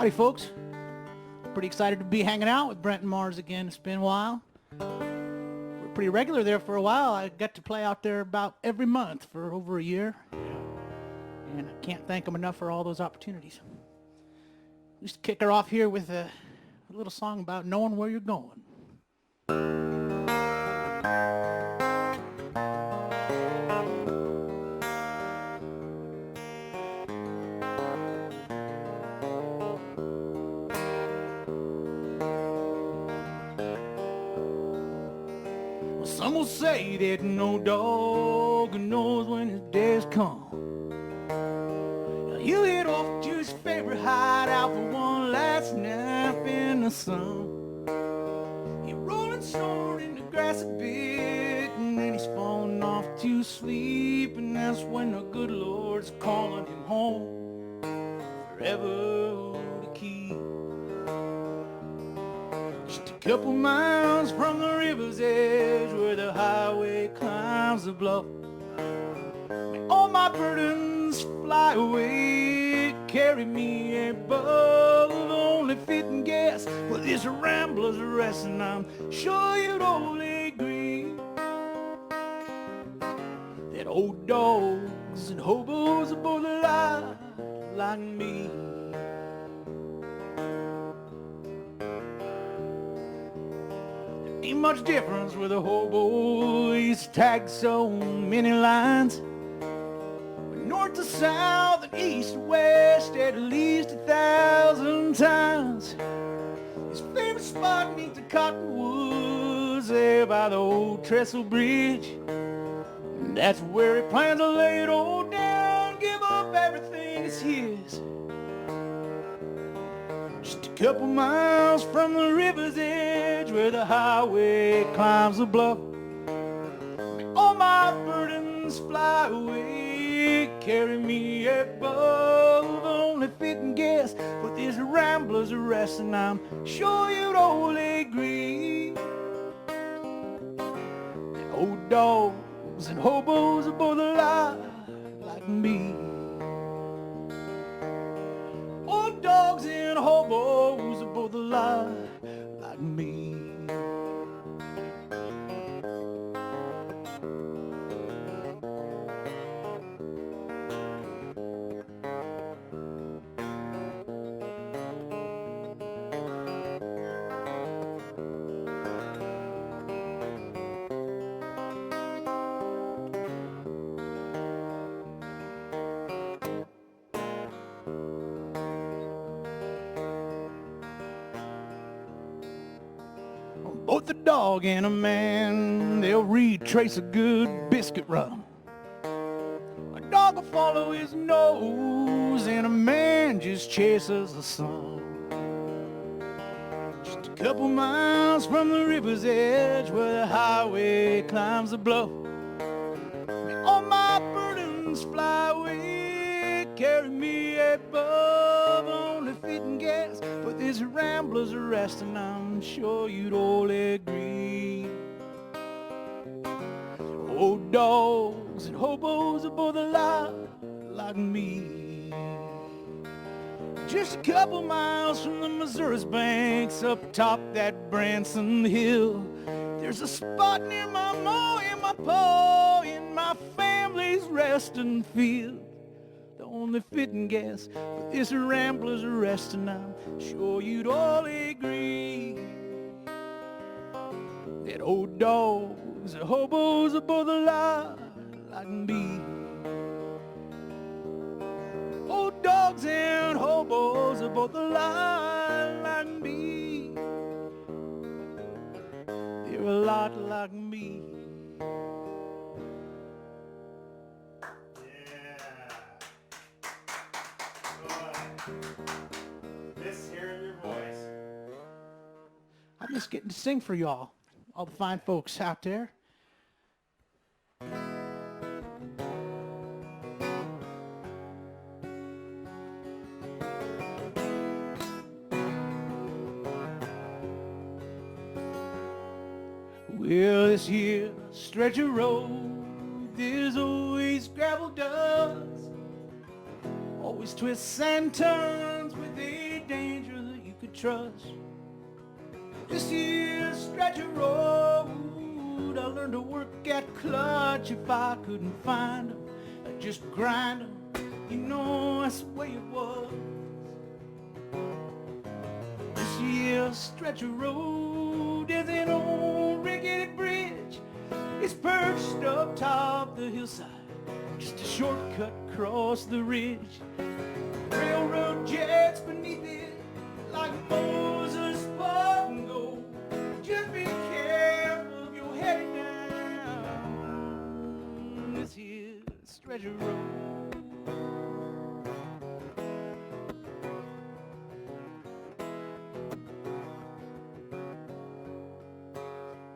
Howdy, folks. Pretty excited to be hanging out with Brent and Mars again. It's been a while. We're pretty regular there for a while. I got to play out there about every month for over a year. And I can't thank them enough for all those opportunities. Just kick her off here with a little song about knowing where you're going. Some will say that no dog knows when his day's come. He'll head off to his favorite hideout for one last nap in the sun. He's rolling snoring in the grass a bit, and then he's falling off to sleep, and that's when the good Lord's calling him home forever to keep. Just a couple miles from the river's edge where the highway climbs the bluff. May all my burdens fly away, carry me above, only fitting guess where this rambler's resting. I'm sure you'd all agree that old dogs and hobos are both alive like me. Ain't much difference with a hobo. He's tagged so many lines, north to south and east to west at least 1,000 times. His favorite spot neath the cottonwoods there by the old trestle bridge, and that's where he plans to lay it all down, give up everything that's his. Just a couple miles from the river's edge where the highway climbs the bluff. May all my burdens fly away, carry me above, only fitting guess but this rambler's a rest, and I'm sure you'd all agree that old dogs and hobos are both alive like me. Old dogs and hobos are both alive like me. Both a dog and a man, they'll retrace a good biscuit run. A dog will follow his nose, and a man just chases the sun. Just a couple miles from the river's edge where the highway climbs the bluff. May all my burdens fly away, carry me above, only fitting gas but this rambler's a rest, and I'm sure you'd all agree old dogs and hobos are both alive like me. Just a couple miles from the Missouri's banks, up top that Branson Hill, there's a spot near my ma and my pa in my family's resting field. The only fitting guess but this rambler's a rest, and I'm sure you'd all agree that old dogs and hobos are both alive like me. Old dogs and hobos are both alive like me. They're a lot like me. Miss hearing your voice. I miss getting to sing for y'all, all the fine folks out there. Well, this here stretch of road, there's always gravel dust, always twists and turns with a danger trust. This here's stretch of road, I learned to work at clutch if I couldn't find 'em. I'd just grind 'em, you know that's the way it was. This here's stretch of road is an old rickety bridge. It's perched up top the hillside, just a shortcut across the ridge. Railroad jets beneath it like Moses putting gold. Just be careful if you're headed down this here stretch of road.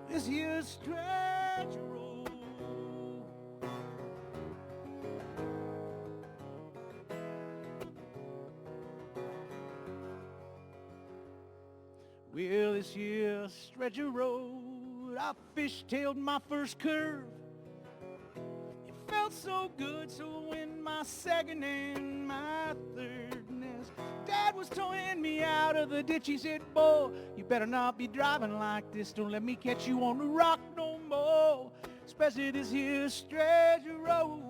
This here stretch of road. Well, this here stretch of road, I fish-tailed my first curve. It felt so good, so in my second and my third, and as Dad was towing me out of the ditch, he said, "Boy, you better not be driving like this. Don't let me catch you on the rock no more, especially this here stretch of road.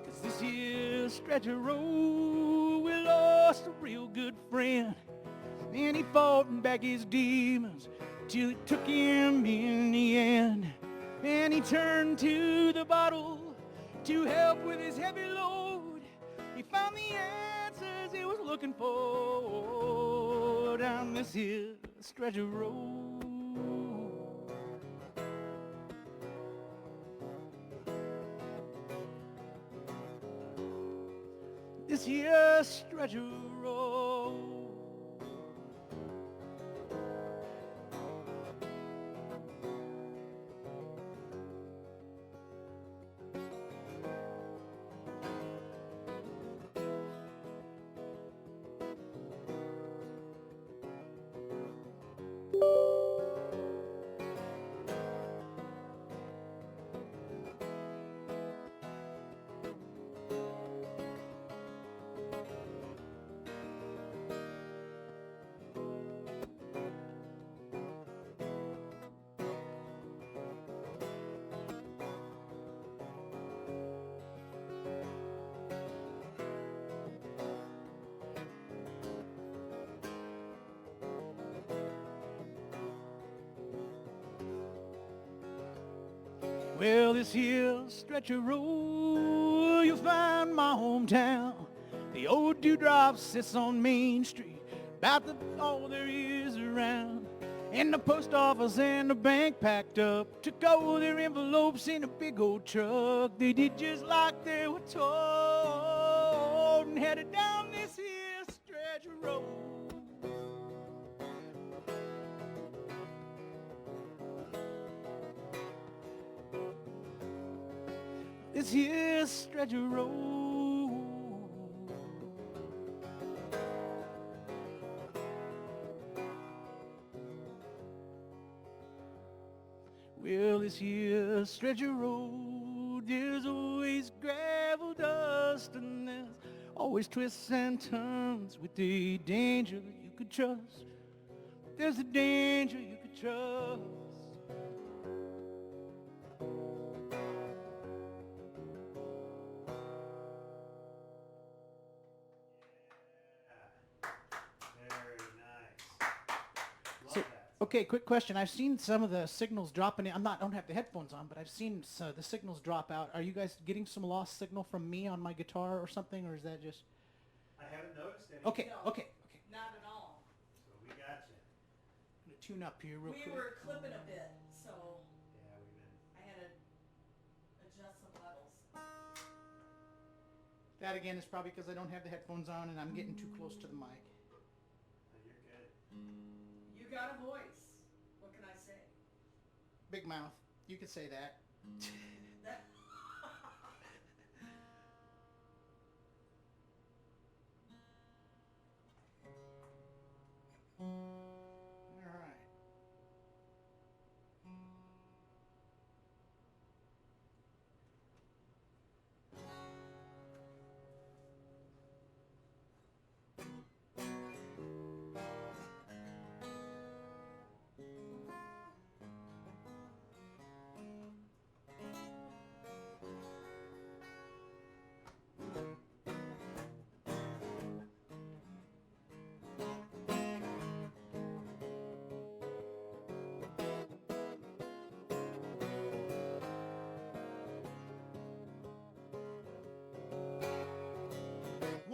'Cause this here stretch of road, we lost a real good friend. And he fought back his demons till it took him in the end. And he turned to the bottle to help with his heavy load. He found the answers he was looking for down this here stretch of road. This here stretch of road. Well, this here stretch of road, you'll find my hometown. The old dewdrop sits on Main Street, about all there is around. And the post office and the bank packed up, took all their envelopes in a big old truck. They did just like they were told and headed down this here stretch of road. This here stretch of road. Well, this here stretch of road, there's always gravel, dust, and there's always twists and turns with the danger that you could trust. There's a danger you could trust. Okay, quick question. I've seen some of the signals dropping in. I don't have the headphones on, but I've seen the signals drop out. Are you guys getting some lost signal from me on my guitar or something, or is that just... I haven't noticed any. Okay, No, okay. not at all. So we got you. I'm going to tune up here real quick. We were clipping a bit, so Yeah, we've been. I had to adjust some levels. That, again, is probably because I don't have the headphones on and I'm getting too close to the mic. Oh, you're good. You got a voice. What can I say? Big mouth. You could say that. That All right.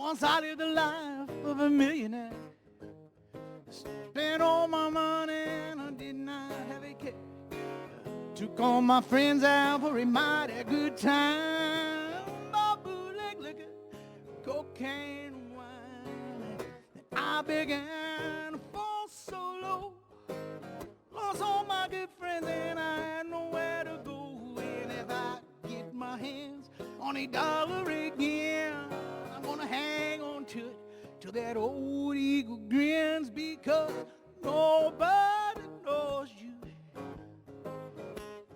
Once I lived the life of a millionaire. Spent all my money and I did not have a care. Took all my friends out for a mighty good time. Bought bootleg liquor, cocaine and wine. Then I began to fall so low. Lost all my good friends and I had nowhere to go. And if I get my hands on $1 again, I'm gonna hang on to it till that old eagle grins, because nobody knows you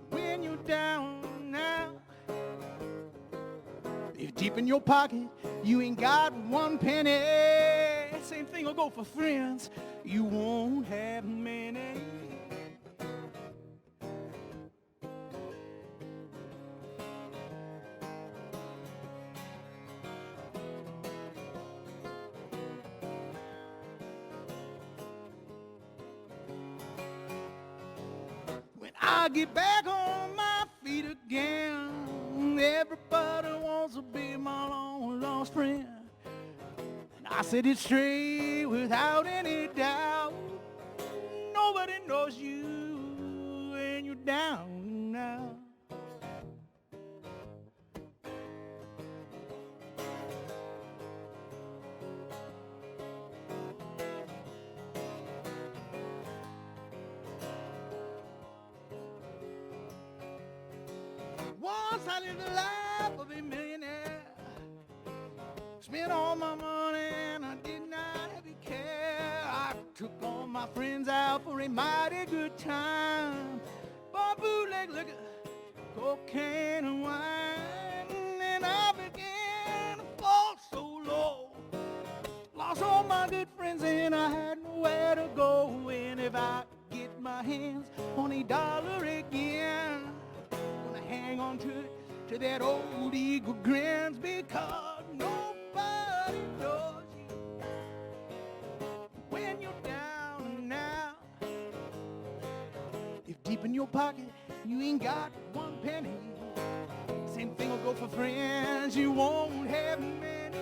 when you're down now. If deep in your pocket you ain't got 1 penny, same thing will go for friends. You won't have many. I get back on my feet again. Everybody wants to be my long lost friend. And I said it straight without any doubt. Nobody knows you when you're down now. Once I lived the life of a millionaire. Spent all my money and I did not have a care. I took all my friends out for a mighty good time. Bought bootleg liquor, cocaine and wine. And I began to fall so low. Lost all my good friends and I had nowhere to go. And if I get my hands on $1 again, hang on to it till that old eagle grins, because nobody knows you when you're down now. If deep in your pocket you ain't got 1 penny, same thing will go for friends. You won't have many.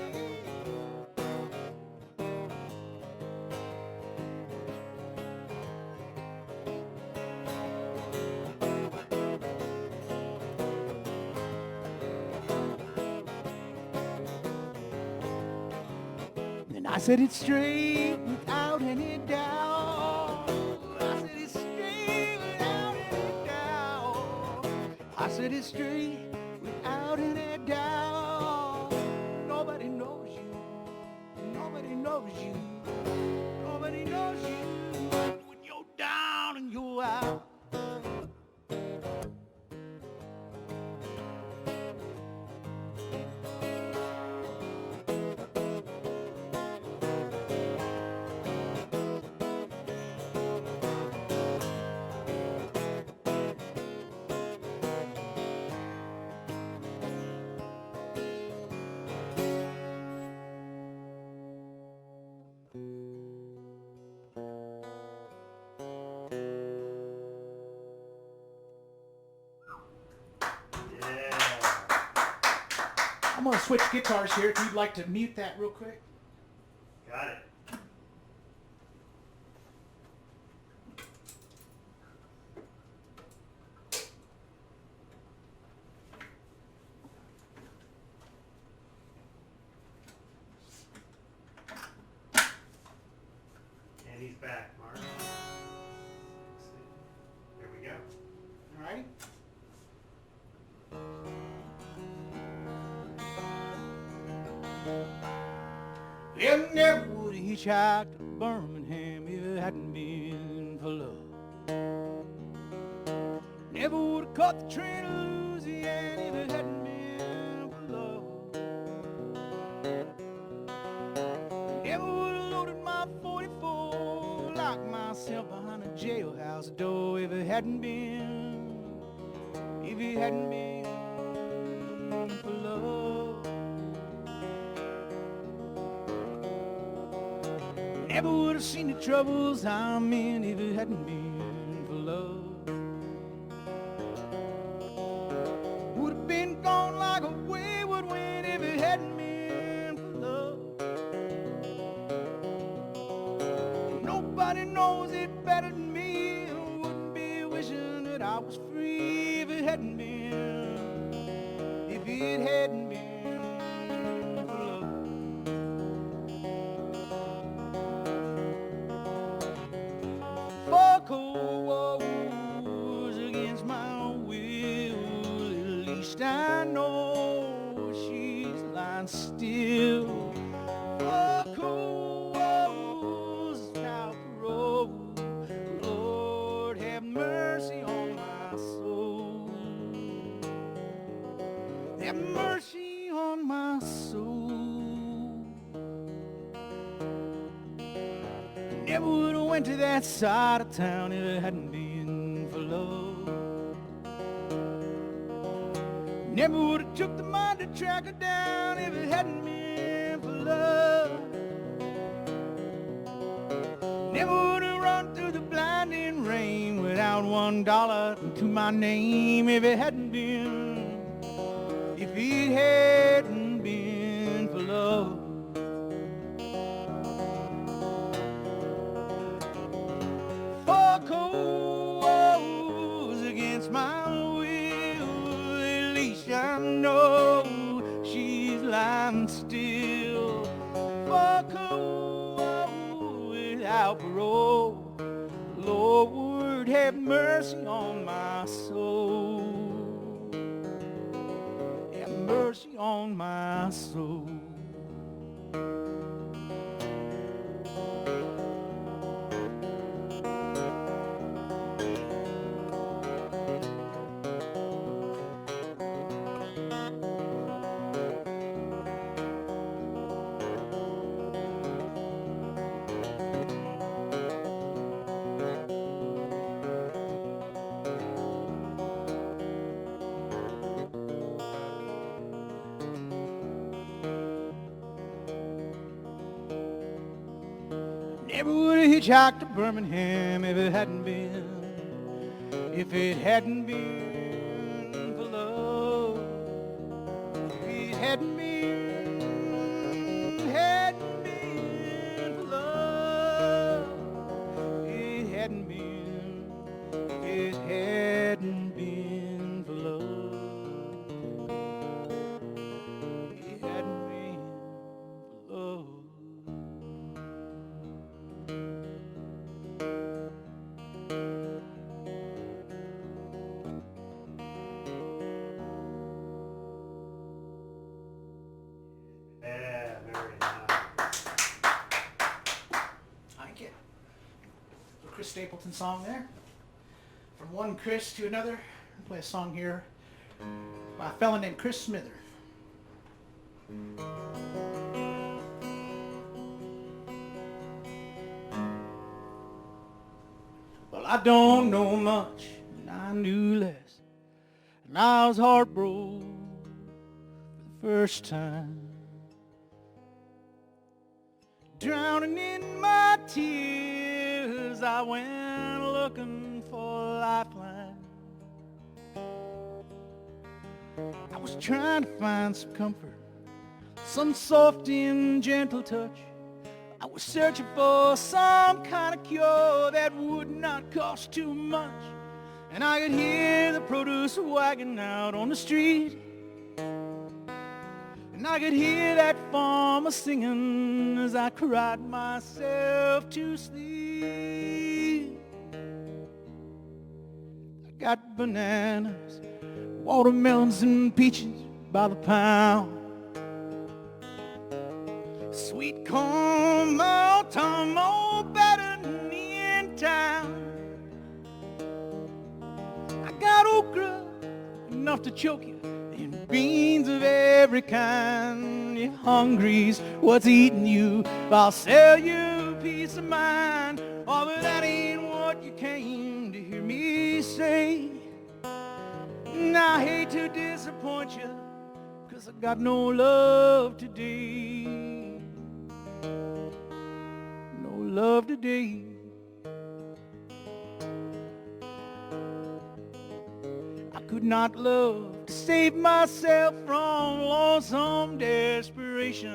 I said it straight without any doubt. I said it straight without any doubt. I said it straight without any doubt. Nobody knows you. Nobody knows you. Nobody knows you when you're down and you're out. I'm going to switch guitars here if you'd like to mute that real quick. Got it. And he's back, Mark. There we go. All right. Well, never would have hitchhiked to Birmingham if it hadn't been for love. Never would have caught the train to Louisiana if it hadn't been for love. Never would have loaded my 44, locked myself behind a jailhouse door if it hadn't been for love. Never would have seen the troubles I'm in if it hadn't been for love. Would have been gone like a wayward wind if it hadn't been for love. better than me, I wouldn't be wishing that I was free if it hadn't been for love. For cold wars against my will, at least I know she's lying still. For cold wars without parole, Lord have mercy on my soul. Have mercy on my soul. Never would have went to that side of town if it hadn't been for love. Never would have took the mind to track her down if it hadn't been for love. Never would have run through the blinding rain without $1 to my name if it hadn't been for love. For cold wars against my will, at least I know she's lying still. For cold wars without parole, Lord have mercy on my soul. Have mercy on my soul. Never would have hitchhiked to Birmingham if it hadn't been for love. If it hadn't been for love. It hadn't been for love. It hadn't been for love. Yeah, very nice. Thank you. A Chris Stapleton song there. From one Chris to another. I'll play a song here by a fella named Chris Smither. Well, I don't know much, and I knew less, and I was heartbroken for the first time. Drowning in my tears, I went looking for a lifeline. I was trying to find some comfort, some soft and gentle touch. I was searching for some kind of cure that would not cost too much. And I could hear the produce wagon out on the street, and I could hear that farmer singing as I cried myself to sleep. I got bananas, watermelons, and peaches by the pound. Sweet corn, malton, more better than in town. I got okra, enough to choke you, and beans of every kind. If hungry's what's eating you, I'll sell you a piece of mind. Oh, but that ain't what you came to hear me say. And I hate to disappoint you, 'cause I got no love today. No love today. I could not love to save myself from lonesome desperation.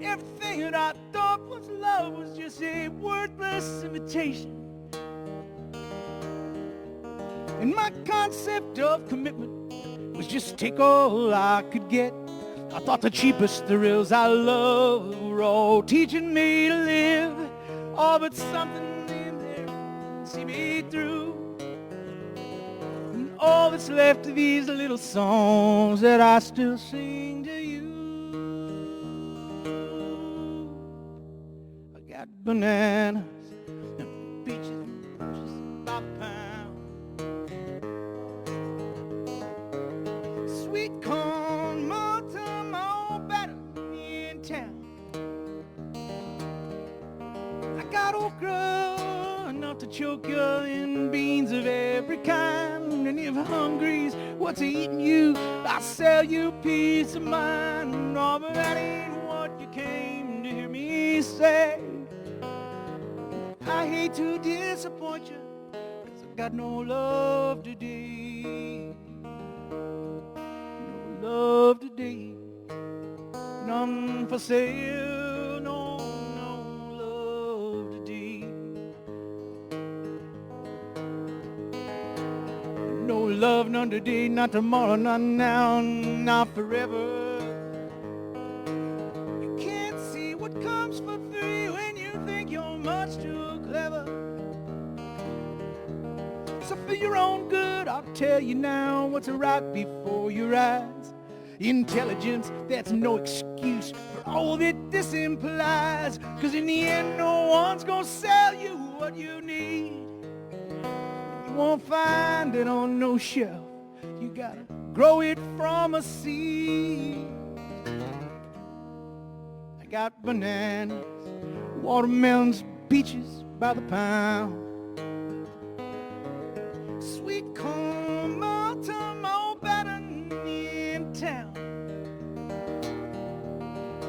Everything that I thought was love love was just a worthless imitation. And my concept of commitment was just take all I could get. I thought the cheapest thrills I loved were all teaching me to live. All but something in there see me through. And all that's left of these little songs that I still sing to you. I got bananas and peaches and peaches by the pound. Sweet corn, multum, all better in town. I got okra enough to choke you in beans of every kind. And if hungry's what's eating you, I'll sell you peace of mind. Oh, but that ain't what you came to hear me say. I hate to disappoint you, 'cause I got no love today. No love today. None for sale, no love today. No love, none today, not tomorrow, not now, not forever. You can't see what comes for free when you think you're much too clever. So for your own good, I'll tell you now what's right before your eyes. Intelligence, that's no excuse for all that this implies. 'Cause in the end, no one's gonna sell you what you need. You won't find it on no shelf. You gotta grow it from a seed. I got bananas, watermelons, peaches by the pound. Sweet corn, multum, all better in town.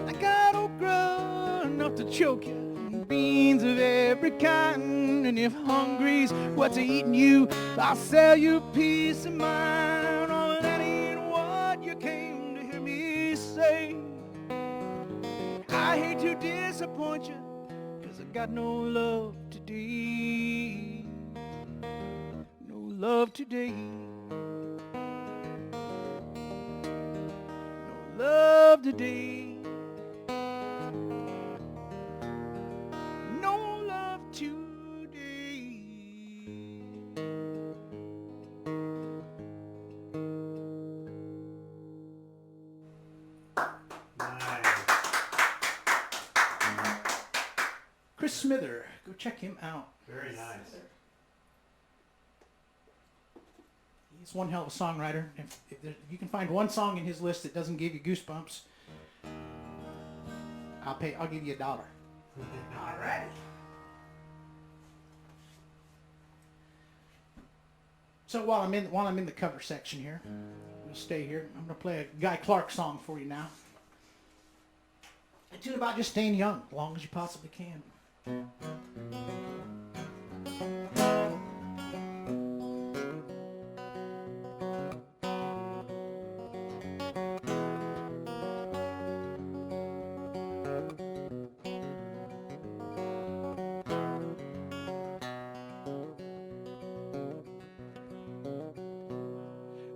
I got okra enough to choke you, and beans of every kind. And if hungry's what's eating you, I'll sell you peace of mind. Oh, that ain't what you came to hear me say. I hate to disappoint you, 'cause I got no love today. No love today. No love today. No love today. Nice. Chris Smither, go check him out. Very nice. He's one hell of a songwriter. If you can find one song in his list that doesn't give you goosebumps, I'll give you $1. All right. So while I'm in the cover section here, we'll stay here. I'm gonna play a Guy Clark song for you now. A tune about just staying young, as long as you possibly can.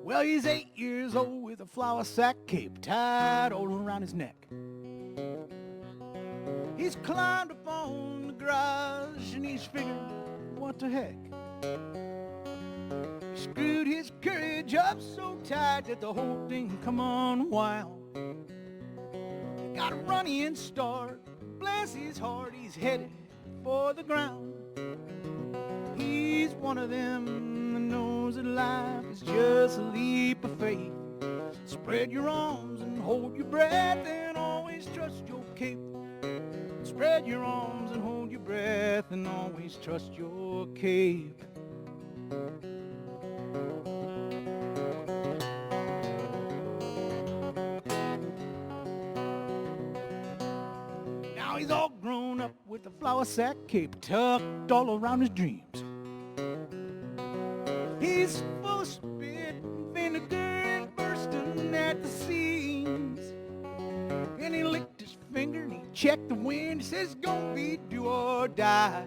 Well, he's 8 years old with a flour sack cape tied all around his neck. He's climbed up on the garage and he's figured, what the heck? He screwed his courage up so tight that the whole thing come unwound. Got a running start, bless his heart, he's headed for the ground. He's one of them that knows that life is just a leap of faith. Spread your arms and hold your breath and always trust your cape. Spread your arms and hold your breath and always trust your cape. Now he's all grown up with a flour sack cape tucked all around his dreams. He's full of spit and vinegar and bursting at the seams. And he licked his finger and he checked the wind, he says it's gonna be do or die.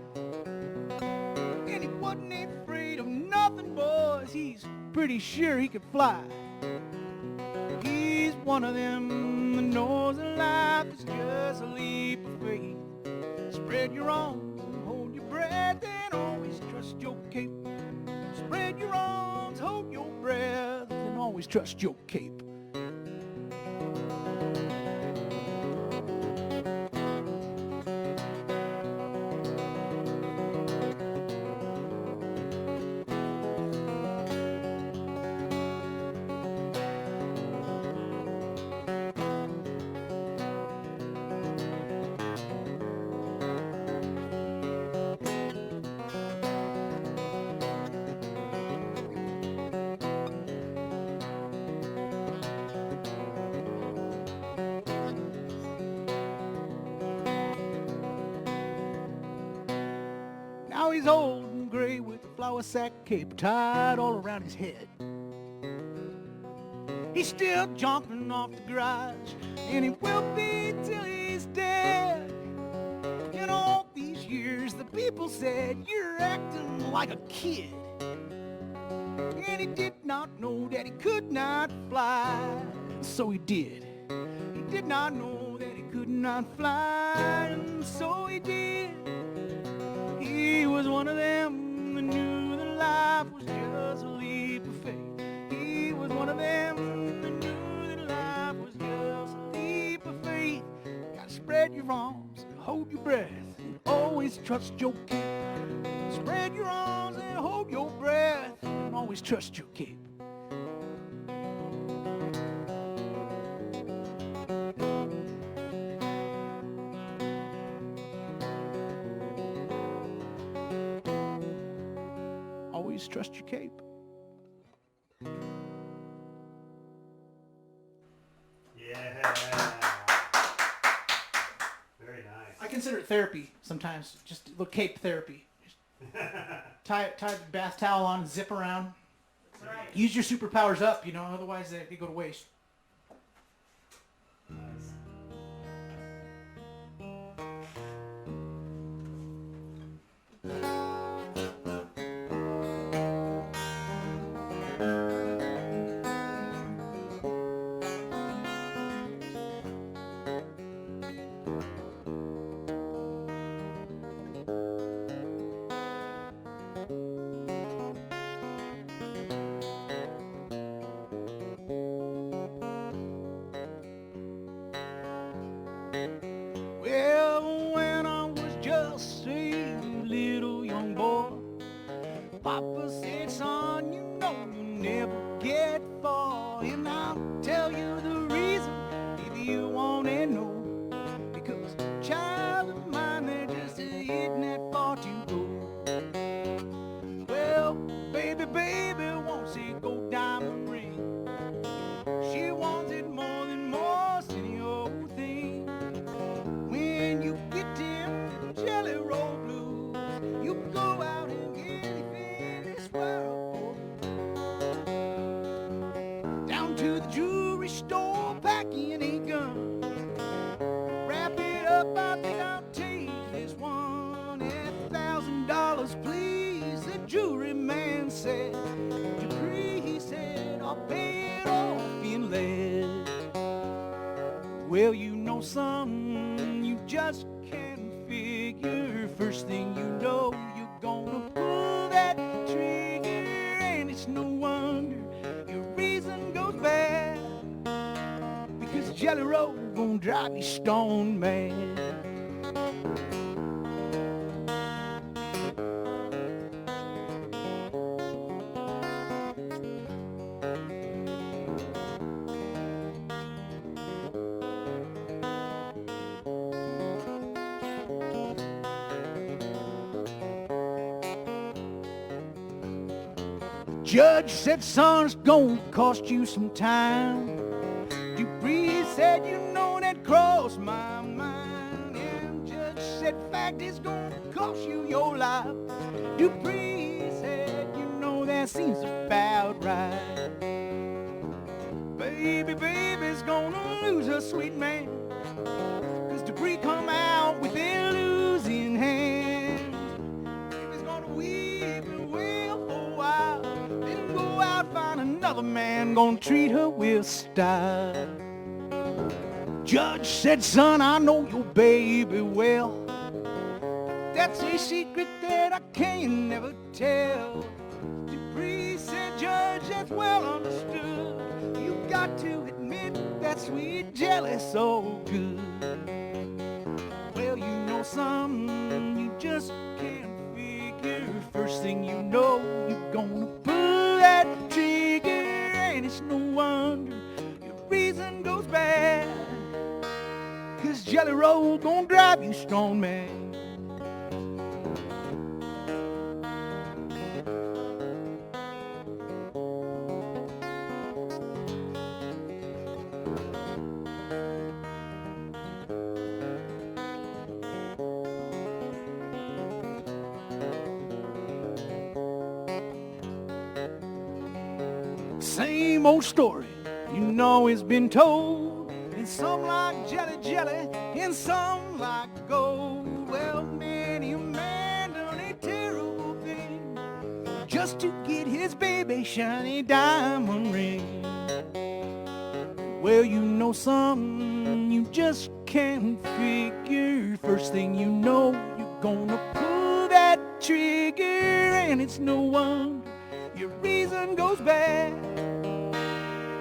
And he wasn't afraid of nothing, boys, he's pretty sure he could fly. He's one of them that knows that life is just a leap of faith. Spread your arms and hold your breath and always trust your cape. Spread your arms, hold your breath, and always trust your cape. Now he's old and gray with a flour sack cape tied all around his head. He's still jumping off the garage, and he will be till he's dead. In all these years, the people said, you're acting like a kid. And he did not know that he could not fly, so he did. He did not know that he could not fly, and so he did. He was one of them that knew that life was just a leap of faith. He was one of them that knew that life was just a leap of faith. Gotta spread your arms and hold your breath and always trust your cape. Spread your arms and hold your breath and always trust your cape. Always trust your cape. Yeah. Very nice. I consider it therapy sometimes, just a little cape therapy. Just tie the bath towel on, zip around. That's right. Use your superpowers up, otherwise they go to waste. Well, when I was just a little young boy, Papa said, son, you know you'll never get far. And I'll tell you the reason if you want to know. Because child of mine, there just isn't that far to go. Well, baby wants a gold diamond ring. She wants it more than most any old thing. When you get them jelly roll blues, you can go out and get anything in this world. Down to the jewelry store, packing a gun. Wrap it up, I think I'll take this one at $1,000, please. The jewelry man said. Dupree, he said, I'll pay it off in lead. Well, son, you just can't figure. First thing you know, you're gonna pull that trigger, and it's no wonder your reason goes bad, because Jelly Roll gonna drive you stone mad. Judge said, son, it's gonna cost you some time. Dupree said, you know, that crossed my mind. And Judge said, fact, it's gonna cost you your life. Dupree said, you know, that seems about right. Baby's gonna lose her sweet man, 'cause Dupree come another man gonna treat her with style. Judge said, son, I know your baby well. That's a secret that I can never tell. The priest said, Judge, that's well understood. You got to admit that sweet jelly's so good. Well, you know something you just can't figure. First thing you know, you're gonna pull that trigger, and it's no wonder your reason goes bad. 'Cause Jelly Roll gonna drive you strong, man. Same old story, you know it's been told. And some like jelly, jelly, and some like gold. Well, many a man done a terrible thing just to get his baby shiny diamond ring. Well, you know something you just can't figure. First thing you know, you're gonna pull that trigger, and it's no wonder your reason goes bad.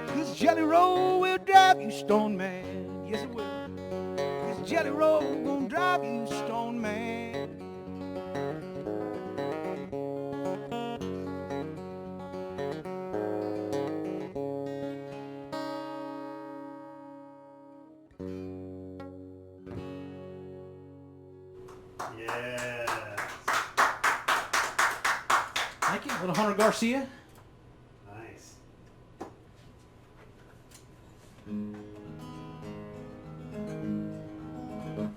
'Cause Jelly Roll will drive you stone mad. Yes, it will. 'Cause Jelly Roll gonna drive you stone mad. Yes. Thank you, little Hunter Garcia. Nice.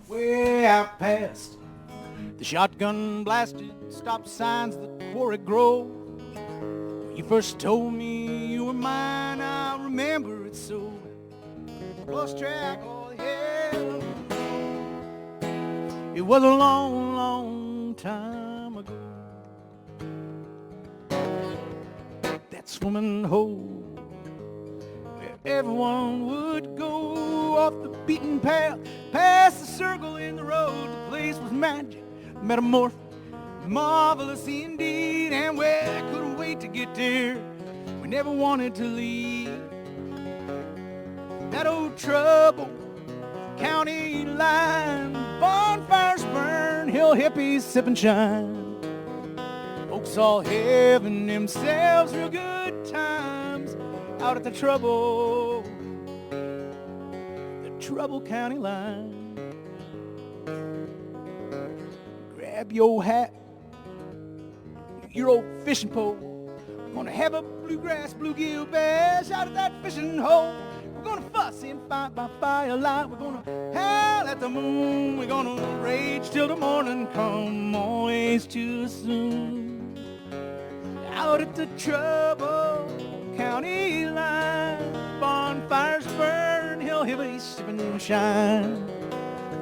Way out past the shotgun blasted stop signs of the Quarry Grove. When you first told me you were mine, I remember it so. Lost track all the hell. It was a long, long time ago. That swimming hole where everyone would go off the beaten path, past the circle in the road. The place was magic, metamorphic, marvelous indeed. And well, I couldn't wait to get there. We never wanted to leave. That old trouble county line, bonfires burn, hill hippies sip and shine. Folks all having themselves real good times out at the Trouble County line. Grab your hat, your old fishing pole. We're gonna have a bluegrass, bluegill bash out at that fishing hole. We're gonna fuss and fight by firelight. We're gonna howl at the moon. We're gonna rage till the morning come, always too soon. Out at the Trouble County line, bonfires burn, hill hippies sip and shine.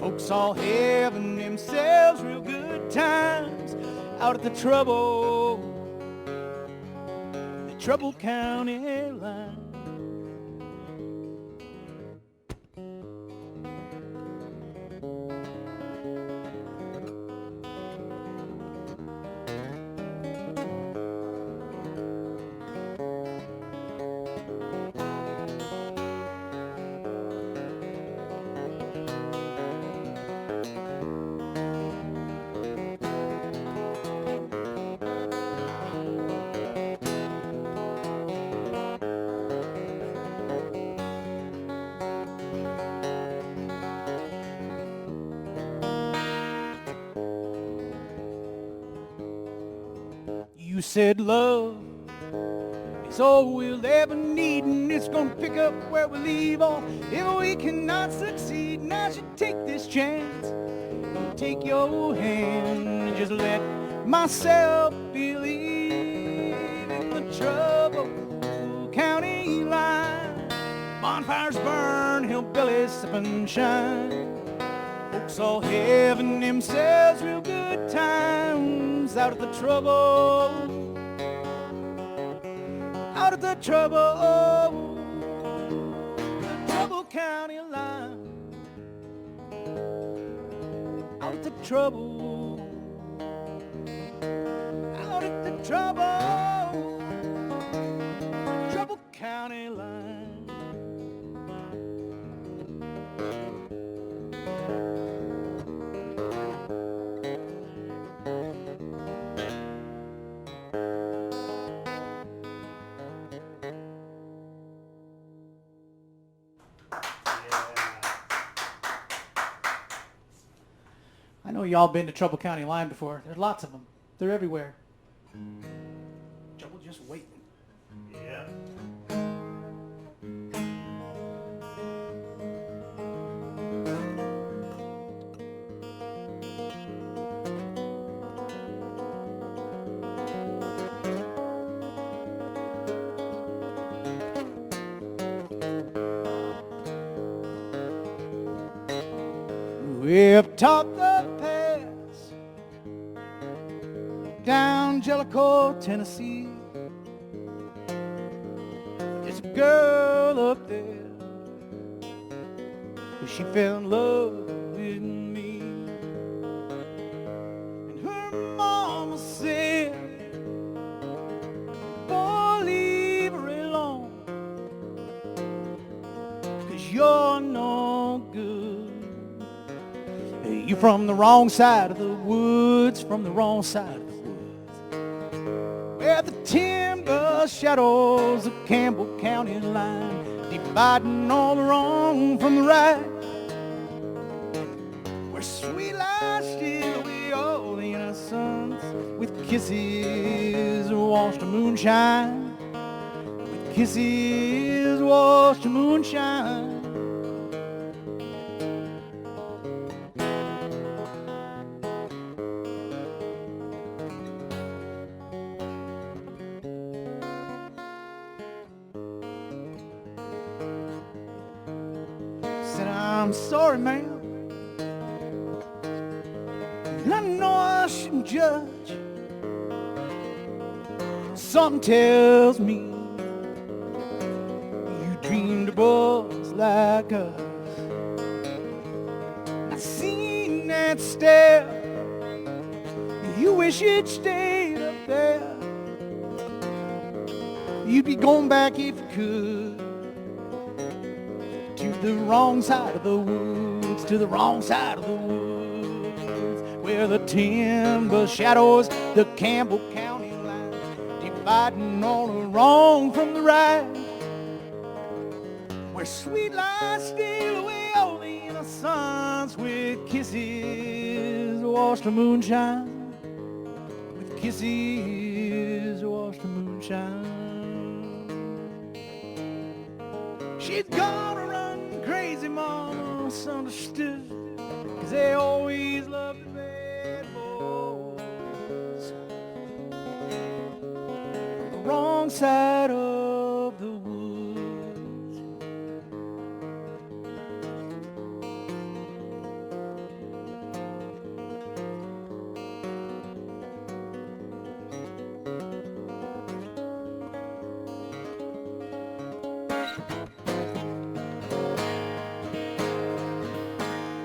Folks all having themselves real good times out at the Trouble County line. You said love is all we'll ever need, and it's gonna pick up where we leave off if we cannot succeed. And I should take this chance and take your hand and just let myself believe in the Trouble County line. Bonfires burn, hillbillies sip and shine. Folks all having themselves real good times out at the Trouble out at the Trouble County line. Out at the Trouble County line. I know y'all been to Trouble County line before. There's lots of them. They're everywhere. Trouble just waiting. Yeah. Way up top the pass, down Jellicoe, Tennessee. There's a girl up there, she fell in love with me. And her mama said, boy, leave her alone, 'cause you're no good. You're from the wrong side of the woods, from the wrong side of the woods, where the timber shadows the Campbell County line, dividing all the wrong from the right, where sweet lies still away all the innocence, with kisses washed in moonshine, with kisses washed in moonshine. Said, I'm sorry, ma'am, and I know I shouldn't judge. Something tells me you dreamed of boys like us. I seen that stare, you wish you'd stayed up there. You'd be going back if you could, to the wrong side of the woods, to the wrong side of the woods, where the timber shadows the Campbell County line, dividing all the wrong from the right, where sweet lies steal away all the innocence, with kisses washed in moonshine, with kisses washed in moonshine. She's gonna run crazy, mama, misunderstood, 'cause they always loved the bad boys, the wrong side of the woods.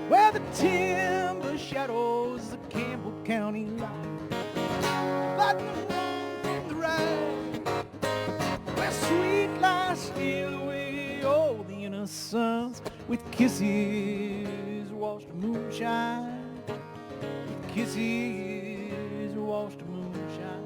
Where the timber shadows the Campbell County line, dividing the wrong from the right, where sweet lies steal away all the innocence, with kisses washed in moonshine, with kisses washed in moonshine.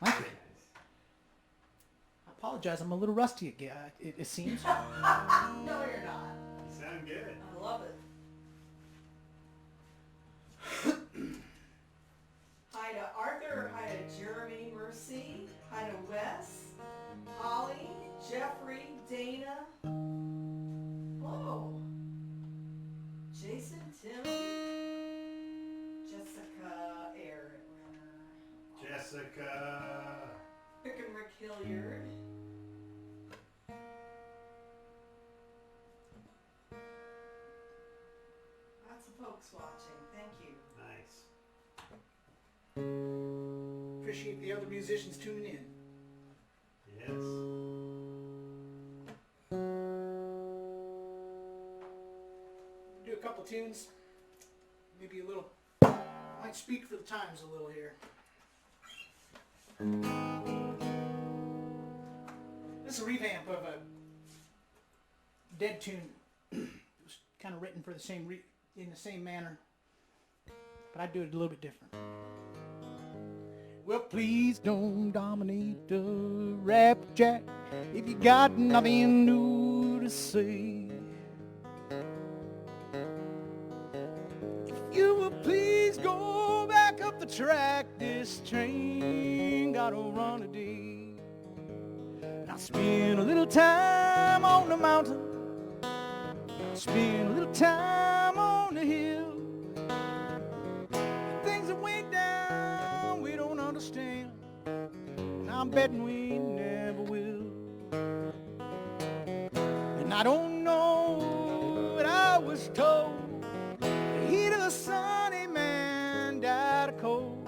Thank you. I apologize, I'm a little rusty again, it seems. No, you're not. You sound good. I love it. Hi to Arthur Heather. Hi to Jeremy, Mercy. Hi to Wes, Holly, Jeffrey, Dana. Hello. Jason, Tim, Jessica, Aaron, Jessica. Rick and Rick Hilliard. Lots of folks watching. Thank you. Nice. Appreciate the other musicians tuning in. Yes. Do a couple tunes. Maybe a little. Might speak for the times a little here. This is a revamp of a dead tune. It was kind of written for the same in the same manner, but I do it a little bit different. Well, please don't dominate the rap, Jack, if you got nothing new to say. If you will please go back up the track, this train gotta run today. Now spend a little time on the mountain, now spend a little time on the hill. The things that went down we don't understand, and I'm betting we never will. And I don't know what I was told, the heat of the sunny man died of cold.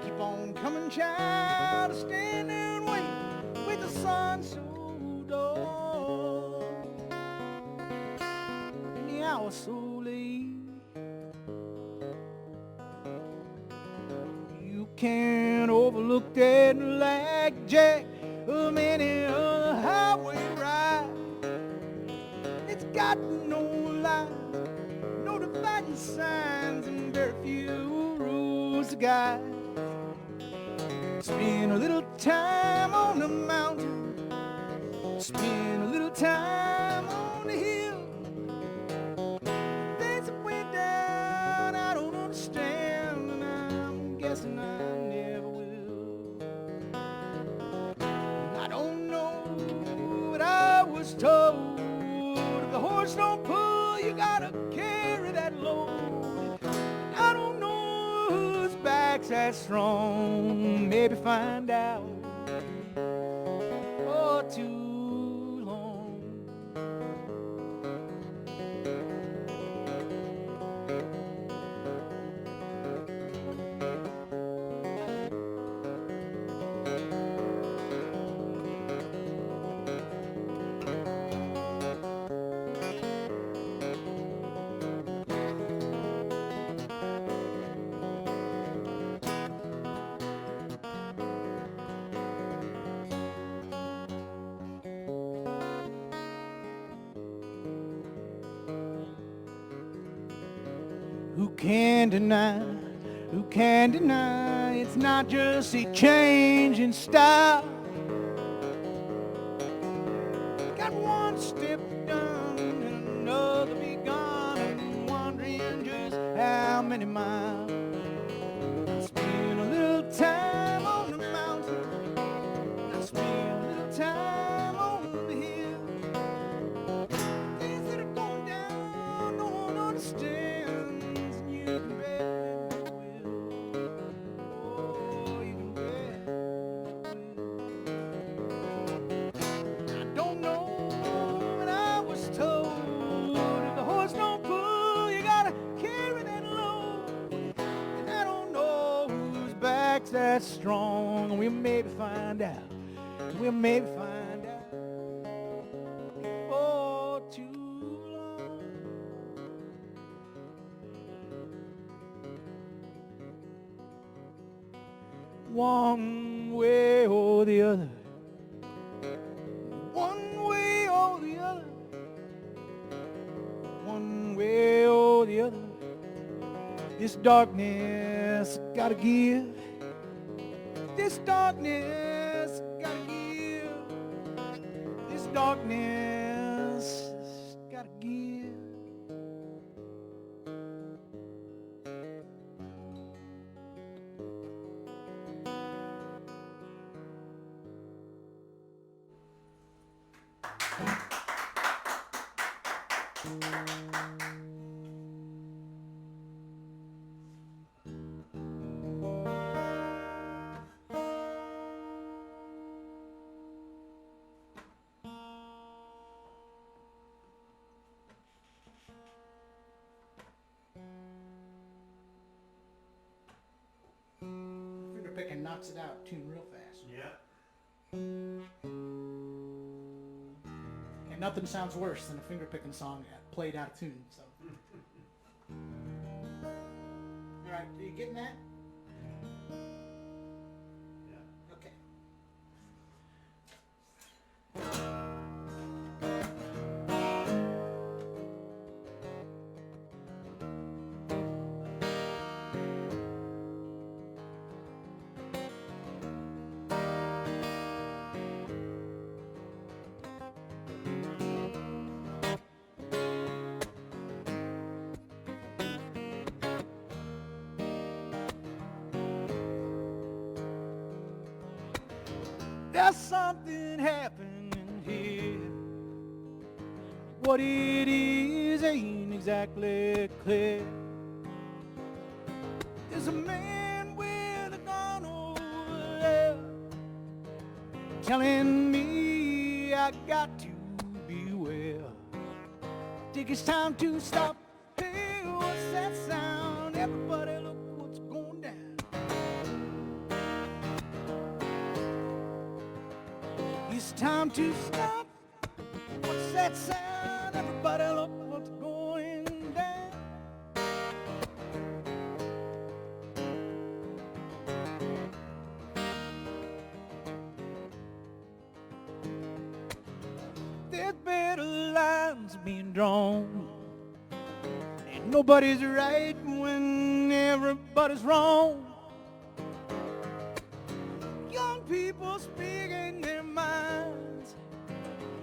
Keep on coming, child, stand there and wait with the sun so dull and the hour so late. You can't overlook that lag, Jack, of any other highway ride. It's got no lines, no dividing signs, and very few rules to guide. Spend a little time on the mountain, spend a little time on the hill. Things that went down I don't understand, and I'm guessing I never will. And I don't know what I was told, if the horse don't pull you gotta carry that load. I don't know whose back's that strong, maybe find out for too long. Who can deny, who can deny, it's not just a change in style. Got one step done and another begun, and wondering just how many miles. Spend a little time on the mountain, now spend a little time on the hill. Things that are going down, no one understands. That's strong, we'll maybe find out, we'll maybe find out before too long. One way or the other, one way or the other, one way or the other, this darkness gotta give. This darkness gotta give. This darkness gotta give. Finger picking knocks it out tune real fast. Yeah. And nothing sounds worse than a finger picking song played out of tune. So. All right, are you getting that? Yeah. Okay. There's something happening here. What it is ain't exactly clear. There's a man with a gun over there telling me I got to beware. Think it's time to stop. Hey, what's that sound? Everybody look what's going down. It's time to stop. What's that sound? Everybody look what's going down. There's better lines being drawn. And nobody's right when everybody's wrong. Young people speaking their minds,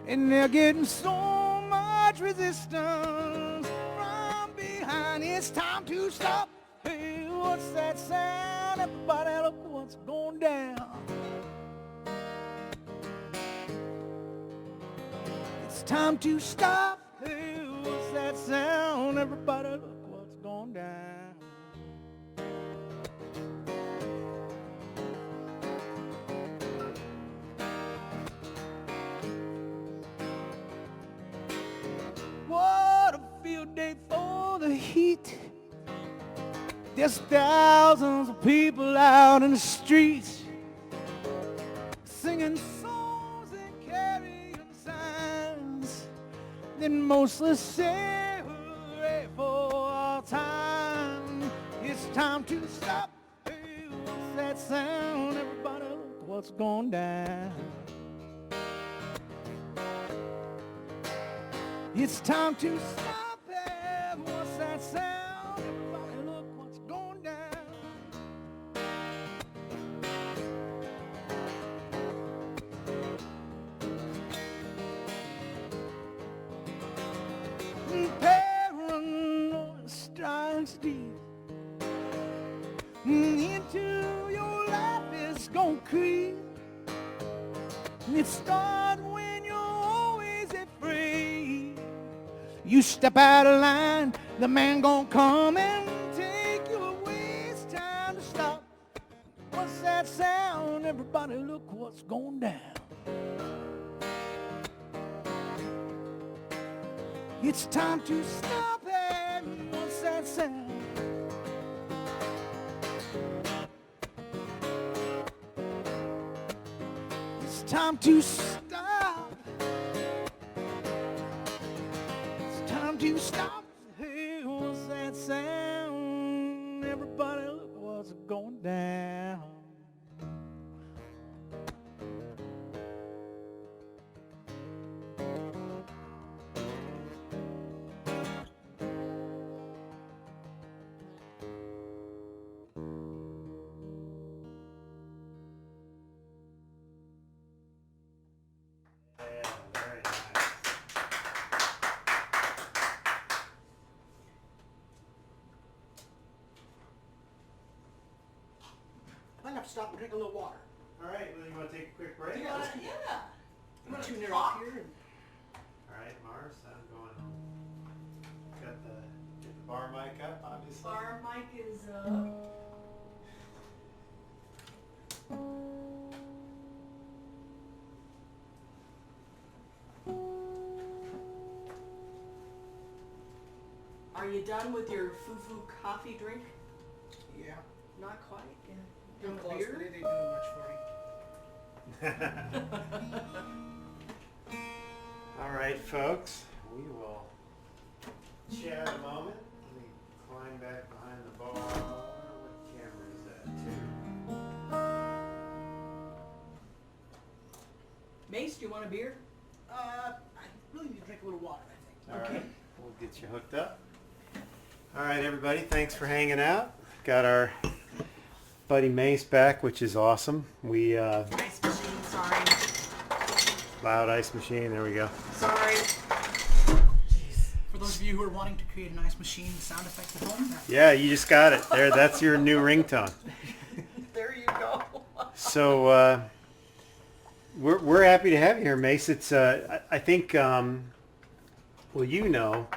and they're getting so much resistance from behind. It's time to stop. Hey, what's that sound? Everybody look what's going down. It's time to stop. Hey, what's that sound? Everybody look what's going down. What a field day for the heat. There's thousands of people out in the streets singing songs and carrying signs. Then mostly say hooray for all time. It's time to stop. Hey, what's that sound? Everybody look what's going down. It's time to stop. Hey, what's that sound? Everybody look what's going down. Paranoia strikes deep into your life. It's gonna creep. It starts when you're always afraid. You step out of line, the man gon' come and take you away. It's time to stop. What's that sound? Everybody look what's going down. It's time to stop. Hey, what's that sound? It's time to stop. It's time to stop. Hey, what's that sound? Everybody look what's going down. Yeah, very nice. I'm gonna have to stop and drink a little water. All right, well, you want to take a quick break? Yeah. Yeah. I'm gonna tune her up here. All right, Mars, I'm going. Got the bar mic up, obviously. Bar mic is Are you done with your foo-foo coffee drink? Yeah. Not quite. Yeah. I'm Done close, with but beer? it ain't doing much for me. All right, folks. We will chat a moment. Let me climb back behind the bar. What camera is that? Mace, do you want a beer? I really need to drink a little water, I think. All right. We'll get you hooked up. All right, everybody. Thanks for hanging out. Got our buddy Mace back, which is awesome. We Ice machine, sorry. loud ice machine. There we go. Sorry. For those of you who are wanting to create a nice machine sound effect at home, Yeah, you just got it. There. That's your new ringtone. There you go. So we're happy to have you here, Mace. It's I think well, you know,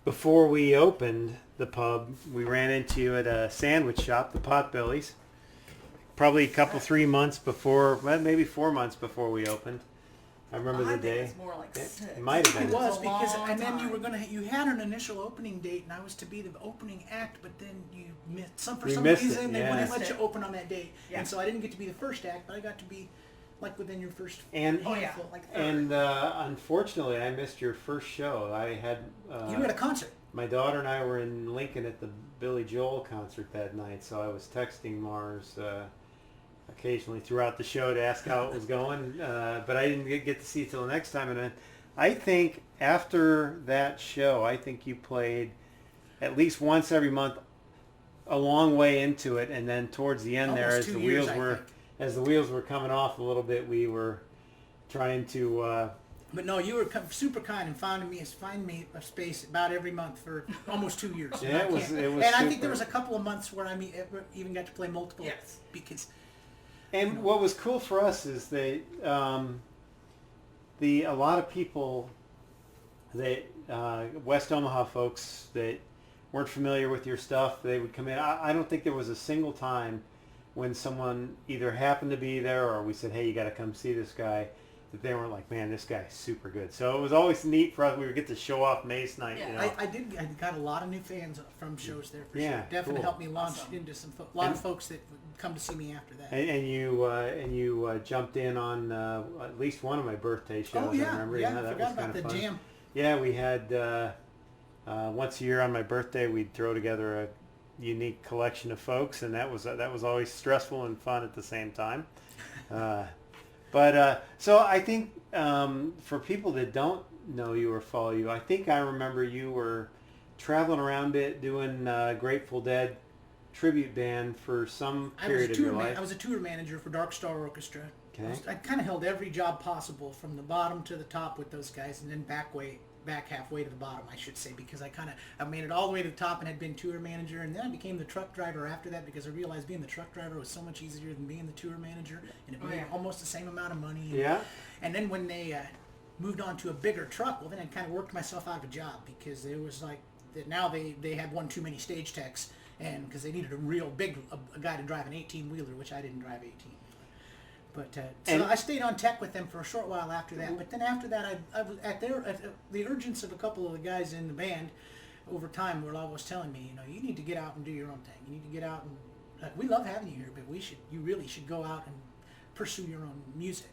before we opened the pub, we ran into you at a sandwich shop, the Potbellies. Probably a couple, 3 months before, well, maybe 4 months before we opened. I remember the day. It's more like It 6. might have it been. was a because, long and then you time. were you had an initial opening date, and I was to be the opening act, but then you for You some missed it, reason they yeah. wouldn't let Missed you it. open on that date, Yeah. and so I didn't get to be the first act, but I got to be like within your first And Oh, yeah. handful, like third. and unfortunately, I missed your first show. I had You were at a concert. my daughter and I were in Lincoln at the Billy Joel concert that night, so I was texting Mars occasionally throughout the show to ask how it was going, but I didn't get to see it till the next time. And then I think after that show, I think you played at least once every month, a long way into it, and then towards the end there, Almost as 2 the years, wheels I were think. as the wheels were coming off a little bit, we were trying to. But no, you were super kind and find me a space about every month for almost 2 years. Yeah, And I it was- can't- it was And I think super. there was a couple of months where even got to play multiple. Yes. Because And what was cool for us is they, a lot of people that West Omaha folks that weren't familiar with your stuff, they would come in. I don't think there was a single time when someone either happened to be there or we said, hey, you got to come see this guy, that they weren't like, man, this guy's super good. So it was always neat for us. We would get to show off Mace night. Yeah. You know? I got a lot of new fans from shows there. For Yeah, sure. Definitely cool. helped me launch Awesome. into a lot of folks that would come to see me after that. And you jumped in on at least one of my birthday shows. Oh yeah, I remember. yeah. that I was forgot kinda about the fun. jam. Yeah, we had once a year on my birthday, we'd throw together a unique collection of folks, and that was always stressful and fun at the same time. So I think for people that don't know you or follow you, I think I remember you were traveling around it doing Grateful Dead tribute band for some period of your life. I was a tour manager for Dark Star Orchestra. Okay. I kind of held every job possible from the bottom to the top with those guys, and then back halfway to the bottom, I should say, because I made it all the way to the top and had been tour manager, and then I became the truck driver after that because I realized being the truck driver was so much easier than being the tour manager, and it made almost the same amount of money. Yeah. And then when they moved on to a bigger truck, well, then I kind of worked myself out of a job because it was like that now they had one too many stage techs, and because they needed a real big a guy to drive an 18-wheeler, which I didn't drive 18. But so I stayed on tech with them for a short while after that. But then after that, I was at the urgence of a couple of the guys in the band over time were always telling me, you need to get out and do your own thing. You need to get out and we love having you here, but you really should go out and pursue your own music.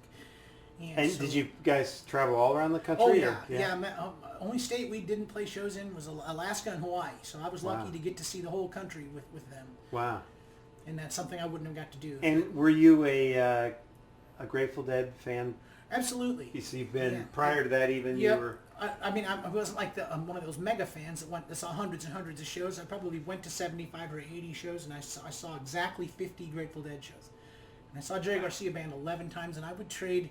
And so, did you guys travel all around the country? Oh or- yeah. Only state we didn't play shows in was Alaska and Hawaii. So I was lucky to get to see the whole country with them. Wow. And that's something I wouldn't have got to do. And were you a Grateful Dead fan? Absolutely. So you've been Yeah. prior to that even. Yep. You were. I mean, I wasn't like one of those mega fans that saw hundreds and hundreds of shows. I probably went to 75 or 80 shows, and I saw exactly 50 Grateful Dead shows. And I saw Jerry Garcia Band 11 times, and I would trade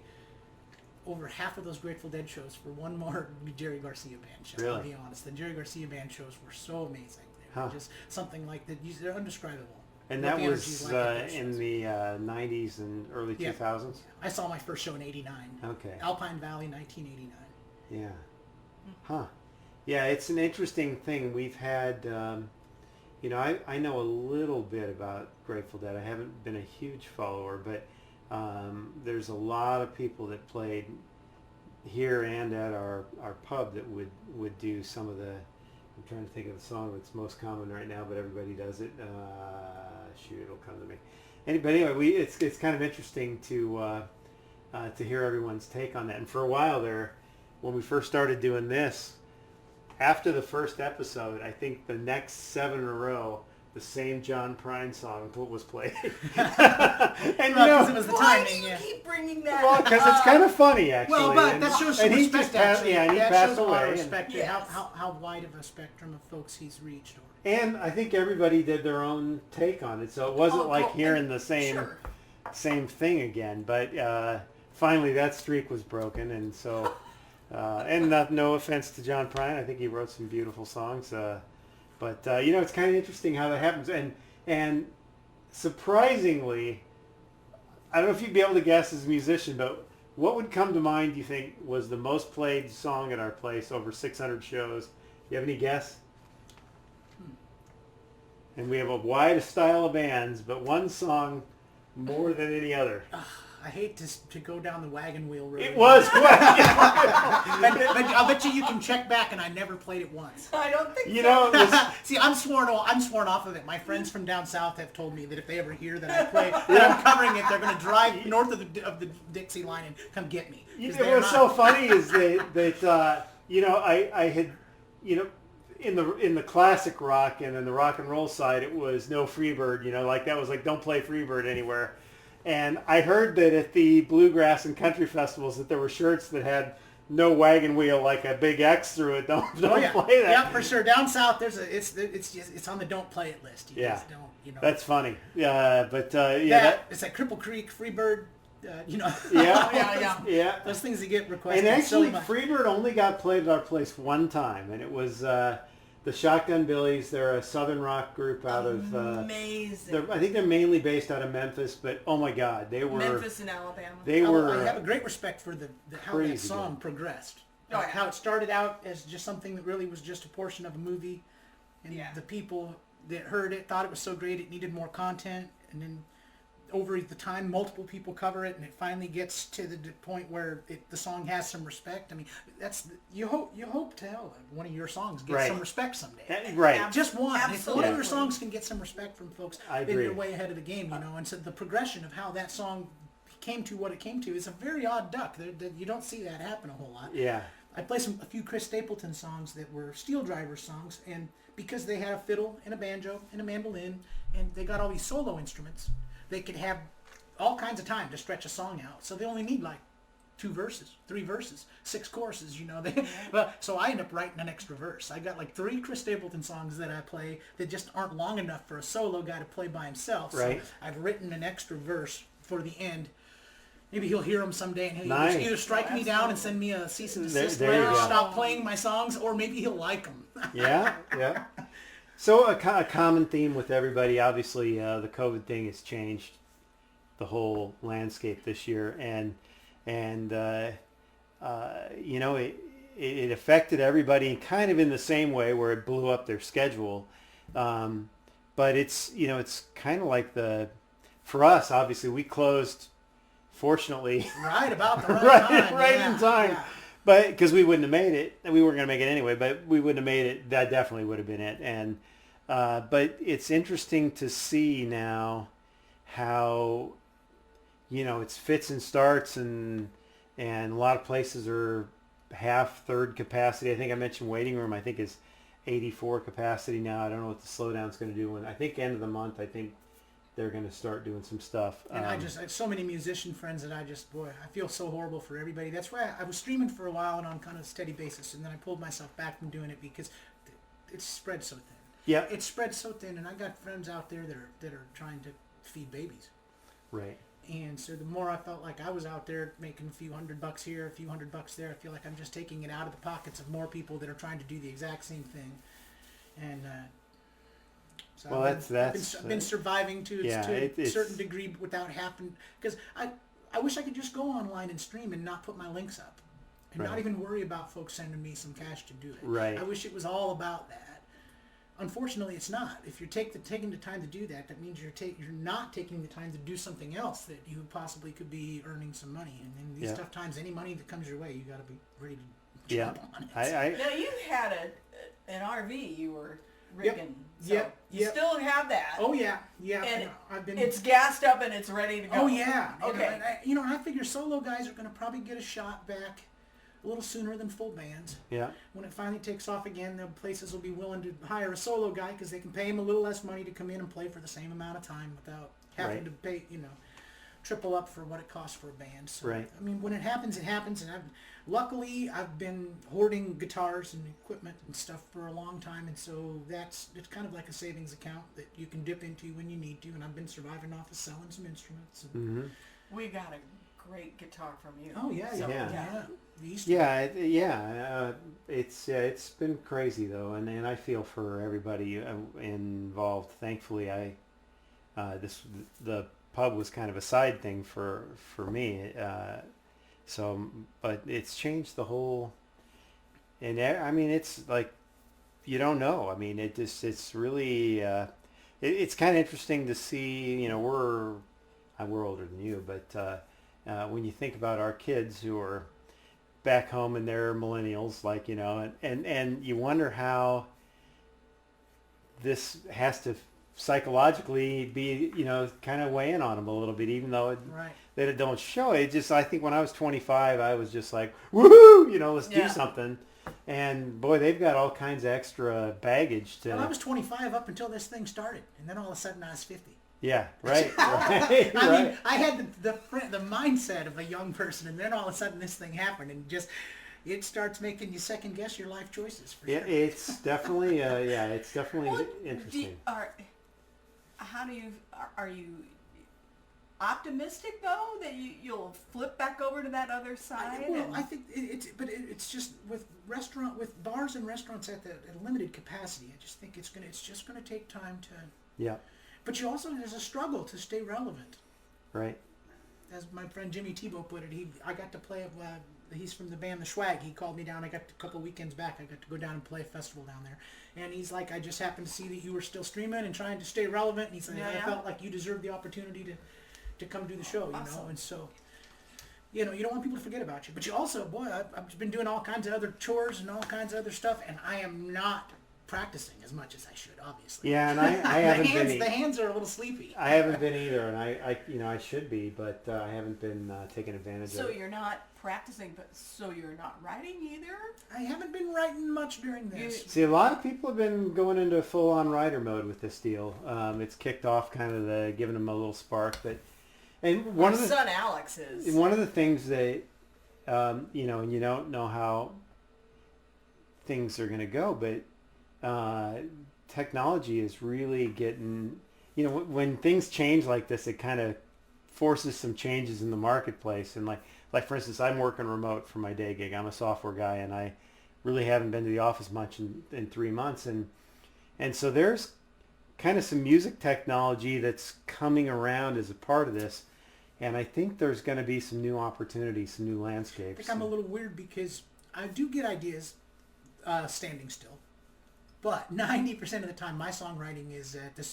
over half of those Grateful Dead shows for one more Jerry Garcia Band show. Really? To be honest, the Jerry Garcia Band shows were so amazing. They were Huh. just something like that. They're indescribable. And What that the energy was is like at those in shows. the 90s and early Yeah. 2000s? I saw my first show in '89. Okay. Alpine Valley, 1989. Yeah. Huh. Yeah, it's an interesting thing. We've had, I know a little bit about Grateful Dead. I haven't been a huge follower, but there's a lot of people that played here and at our pub that would do some of the, I'm trying to think of the song that's most common right now, but everybody does it. Shoot, it'll come to me. But anyway, it's kind of interesting to hear everyone's take on that. And for a while there, when we first started doing this, after the first episode, I think the next 7 in a row, the same John Prine song was played. And Well, 'cause it was the Why timing, do you yeah. keep bringing that well, because it's kind of funny, actually. Well, but that shows some and he respect, just passed, actually. yeah, and he that passed shows a lot of away. respect to Yes. how wide of a spectrum of folks he's reached. And I think everybody did their own take on it, so it wasn't Oh, like cool. hearing the same Sure. same thing again. But finally, that streak was broken, and so and no offense to John Prine, I think he wrote some beautiful songs. But it's kind of interesting how that happens, and surprisingly, I don't know if you'd be able to guess as a musician, but what would come to mind? Do you think was the most played song at our place over 600 shows? You have any guess? And we have a wide style of bands, but one song more than any other. I hate to go down the wagon wheel road. It was but I'll bet you can check back, and I never played it once. I don't think You so. know, it was, See, I'm sworn off of it. My friends from down south have told me that if they ever hear that I play, that I'm covering it, they're going to drive north of the Dixie line and come get me. 'Cause it they're was so funny is that I had in the classic rock and in the rock and roll side, it was no Freebird. Like that was like don't play Freebird anywhere. And I heard that at the bluegrass and country festivals that there were shirts that had no wagon wheel, like a big X through it. Don't Oh, yeah. play that. Yeah, for sure. Down south, it's on the don't play it list. You Yeah. just don't, That's funny. Yeah, but it's like Cripple Creek, Freebird, yeah, Yeah. yeah. those things that get requested And actually, so much. Freebird only got played at our place one time, and it was the Shotgun Billies. They're a southern rock group out of. Amazing. I think they're mainly based out of Memphis, but oh my God, they were. Memphis and Alabama. They were. I have a great respect for how that crazy song good. progressed. Oh, yeah. How it started out as just something that really was just a portion of a movie, and Yeah. the people that heard it thought it was so great it needed more content, and then over the time multiple people cover it, and it finally gets to the point where the song has some respect. I mean, you hope to hell that one of your songs gets Right. some respect someday. Right. Just one. If one of Absolutely. your songs can get some respect from folks, I then you're agree. way ahead of the game, And so the progression of how that song came to what it came to is a very odd duck. You don't see that happen a whole lot. Yeah. I play a few Chris Stapleton songs that were Steel Driver songs, and because they had a fiddle and a banjo and a mandolin, and they got all these solo instruments, they could have all kinds of time to stretch a song out. So they only need like 2 verses, 3 verses, 6 choruses, so I end up writing an extra verse. I got like 3 Chris Stapleton songs that I play that just aren't long enough for a solo guy to play by himself. Right. So I've written an extra verse for the end. Maybe he'll hear them someday, and he'll Nice. either strike me down and send me a cease and desist There you letter, or go. stop playing my songs, or maybe he'll like them. Yeah, yeah. So a common theme with everybody, obviously, the COVID thing has changed the whole landscape this year, and it affected everybody kind of in the same way where it blew up their schedule. But it's kind of like for us, obviously, we closed. Fortunately, Right about the right time. right yeah, in time. yeah. But because we wouldn't have made it, we weren't going to make it anyway. But we wouldn't have made it. That definitely would have been it. And but it's interesting to see now how it's fits and starts, and a lot of places are third capacity. I think I mentioned waiting room. I think is 84 capacity now. I don't know what the slowdown's going to do when I think end of the month. I think they're going to start doing some stuff. And I have so many musician friends that I feel so horrible for everybody. That's why I was streaming for a while and on kind of a steady basis, and then I pulled myself back from doing it because it's spread so thin. Yeah. It's spread so thin, and I got friends out there that are trying to feed babies. Right. And so the more I felt like I was out there making a few $100 here, a few $100 there, I feel like I'm just taking it out of the pockets of more people that are trying to do the exact same thing. And so Well, I've been surviving to a certain it's degree without having, because I wish I could just go online and stream and not put my links up. and not even worry about folks sending me some cash to do it. Right. I wish it was all about that. Unfortunately, it's not. If you're taking the time to do that, that means you're not taking the time to do something else that you possibly could be earning some money. And in these tough times, any money that comes your way, you got to be ready to jump on it. Now you had an RV you were rigging. Yep. You still have that. Oh yeah. And I've been. It's gassed up and it's ready to go. Oh yeah. Okay. And I figure solo guys are going to probably get a shot back a little sooner than full bands. Yeah. When it finally takes off again, the places will be willing to hire a solo guy because they can pay him a little less money to come in and play for the same amount of time without having to pay, triple up for what it costs for a band. So, right. I mean, when it happens, it happens. And luckily, I've been hoarding guitars and equipment and stuff for a long time, and so it's kind of like a savings account that you can dip into when you need to. And I've been surviving off of selling some instruments. And, We got a great guitar from you. Oh yeah. It's been crazy though, and I feel for everybody involved. Thankfully, the pub was kind of a side thing for me. But it's changed the whole. And I mean, it's like you don't know. I mean, it's really it's kind of interesting to see. We're older than you, but. When you think about our kids who are back home and they're millennials, and you wonder how this has to psychologically be, kind of weighing on them a little bit, even though that it don't show it. I think when I was 25, I was just like, woohoo, let's do something. And boy, they've got all kinds of extra baggage to. Well, I was 25 up until this thing started, and then all of a sudden I was 50. Yeah, right. I mean, I had the mindset of a young person, and then all of a sudden this thing happened, and it starts making you second guess your life choices. For sure. It's definitely interesting. Are you optimistic though that you'll flip back over to that other side? I think it's just with bars and restaurants at a limited capacity. I just think it's just gonna take time to. Yeah. But there's a struggle to stay relevant. Right. As my friend Jimmy Tebow put it, I got to play. He's from the band The Swag. He called me down. I got a couple weekends back. I got to go down and play a festival down there. And he's like, I just happened to see that you were still streaming and trying to stay relevant. And he said, I felt like you deserved the opportunity to come do the show. Awesome. And so, you don't want people to forget about you. But you also, I've been doing all kinds of other chores and all kinds of other stuff, and I am not practicing as much as I should, obviously. Yeah, and I haven't been. The hands are a little sleepy. I haven't been either, and I should be, but I haven't been taking advantage of it. So you're not practicing, but so you're not writing either? I haven't been writing much during this. See, a lot of people have been going into full-on writer mode with this deal. It's kicked off kind of giving them a little spark, and My son Alex is. One of the things that and you don't know how things are going to go, but technology is really getting, when things change like this, it kind of forces some changes in the marketplace. And like for instance, I'm working remote for my day gig. I'm a software guy, and I really haven't been to the office much in 3 months. And so there's kind of some music technology that's coming around as a part of this. And I think there's going to be some new opportunities, some new landscapes. I think I'm a little weird because I do get ideas standing still. But 90% of the time, my songwriting is at the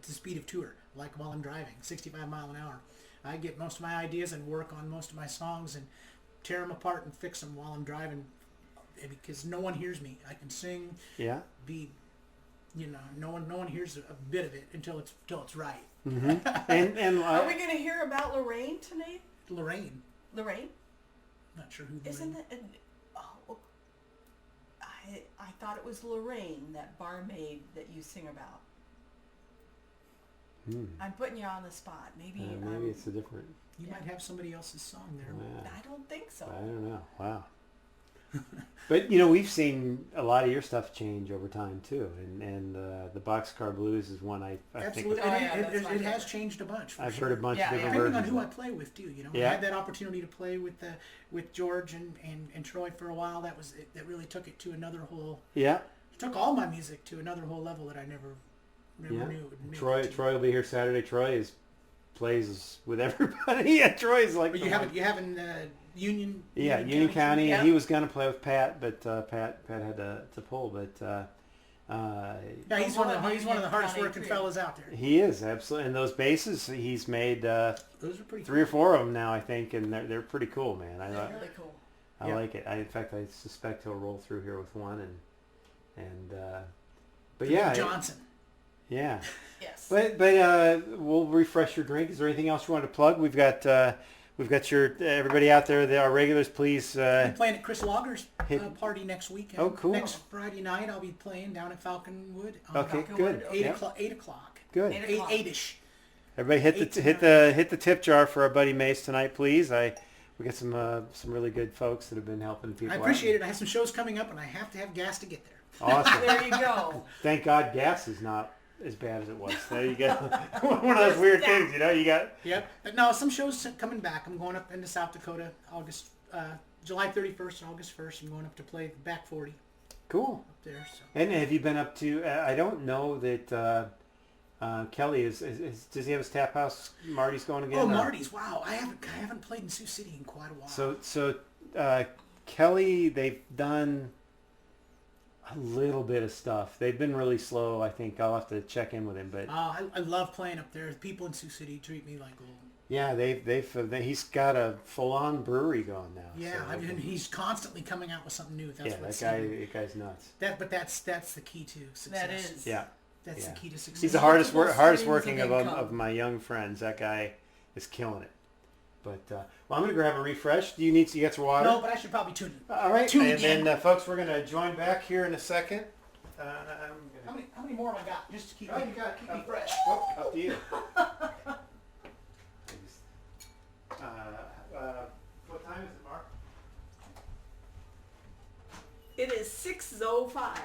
speed of tour, like while I'm driving, 65 mile an hour. I get most of my ideas and work on most of my songs and tear them apart and fix them while I'm driving, because no one hears me. I can sing, no one hears a bit of it until it's right. Mm-hmm. and Are we going to hear about Lorraine tonight? Lorraine? Not sure who Lorraine. Isn't that? I thought it was Lorraine, that barmaid that you sing about. I'm putting you on the spot. Maybe it's a different. You might have somebody else's song there. I don't think so. I don't know. Wow. But we've seen a lot of your stuff change over time too, and the Boxcar Blues is one I Absolutely. think. It has changed a bunch. I've heard a bunch of different depending versions. on who I play with too. I had that opportunity to play with George and Troy for a while. That really took it to another whole. Yeah. Took all my music to another whole level that I never knew. Troy will be here Saturday. Troy is plays with everybody. Yeah, Troy's like. But you haven't Union. Yeah, Union County, Yeah. and he was going to play with Pat, but Pat had to pull. But Yeah, he's one of the hardest working fellas out there. he is absolutely. And those bases, he's made Those are pretty. 3 or 4 of them now, I think, and they're pretty cool, man. They're really cool. I like it. In fact, I suspect he'll roll through here with one, but yeah, Johnson. yeah. Yes. But we'll refresh your drink. Is there anything else you want to plug? We've got your everybody out there. Our regulars, please. I'm playing at Chris Lager's hit- party next weekend. Oh, cool. Next Friday night, I'll be playing down at Falconwood. Okay, good. 8 Yep. o'clock. 8 o'clock. Good. 8 o'clock. 8-ish. Everybody hit 8 to the tip jar for our buddy Mace tonight, please. We got some really good folks that have been helping people. I appreciate it. I have some shows coming up, and I have to have gas to get there. Awesome. There you go. Thank God gas is not as bad as it was. There you go. One of those weird things, you got. Yep. But no, some shows coming back. I'm going up into South Dakota, July 31st and August 1st. I'm going up to play the Back 40 Cool. up there. So. And have you been up to? I don't know that Kelly is. Does he have his tap house? Marty's going again. Oh, or- Marty's! Wow, I haven't played in Sioux City in quite a while. So Kelly, they've done a little bit of stuff. They've been really slow. I think I'll have to check in with him, but I love playing up there. People in Sioux City treat me like gold. yeah, he's got a full-on brewery going now. Yeah, so I mean, he's constantly coming out with something new. That's yeah, what's that guy's nuts. But that's the key to success. That is. Yeah, That's yeah. the key to success. he's the hardest working of my young friends. That guy is killing it. But well, I'm gonna grab a refresh. Do you got some water? No, but I should probably tune in. All right, Tune and in. then folks, we're gonna join back here in a second. How many more have I got? Just to keep Oh, me, you got keep me fresh. Oh, up to you. What time is it, Mark? It is 6:05.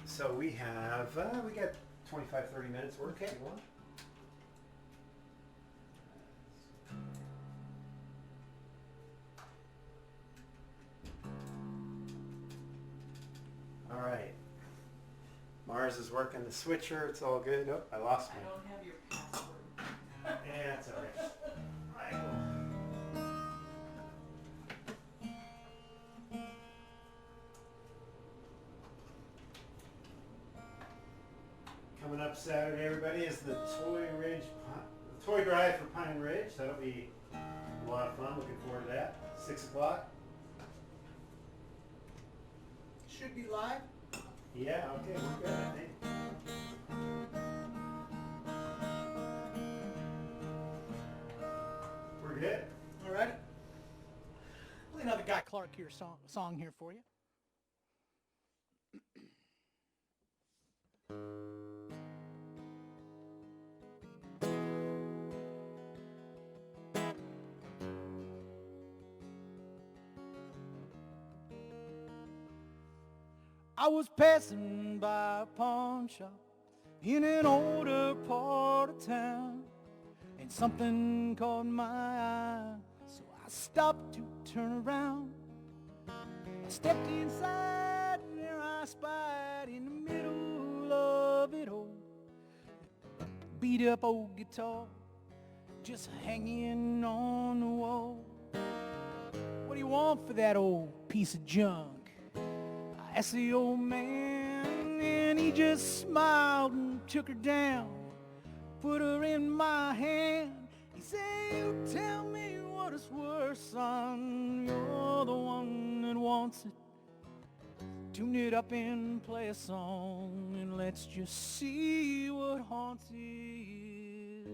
So we got 25, 30 minutes worth. Okay. You want? All right. Mars is working the switcher. It's all good. Oh, I lost I my. don't have your password. Yeah, it's all right. I will. Coming up Saturday, everybody, is the toy drive for Pine Ridge. That'll be a lot of fun. Looking forward to that. 6 o'clock. Should be live. Yeah. Okay. We're good. I think. We're good. All right. Play another Guy Clark here song here for you. I was passing by a pawn shop in an older part of town, and something caught my eye, so I stopped to turn around. I stepped inside, and there I spied in the middle of it all, beat up old guitar just hanging on the wall. What do you want for that old piece of junk? I asked the old man, and he just smiled and took her down, put her in my hand. He said, you tell me what it's worth, son. You're the one that wants it. Tune it up and play a song, and let's just see what haunts it.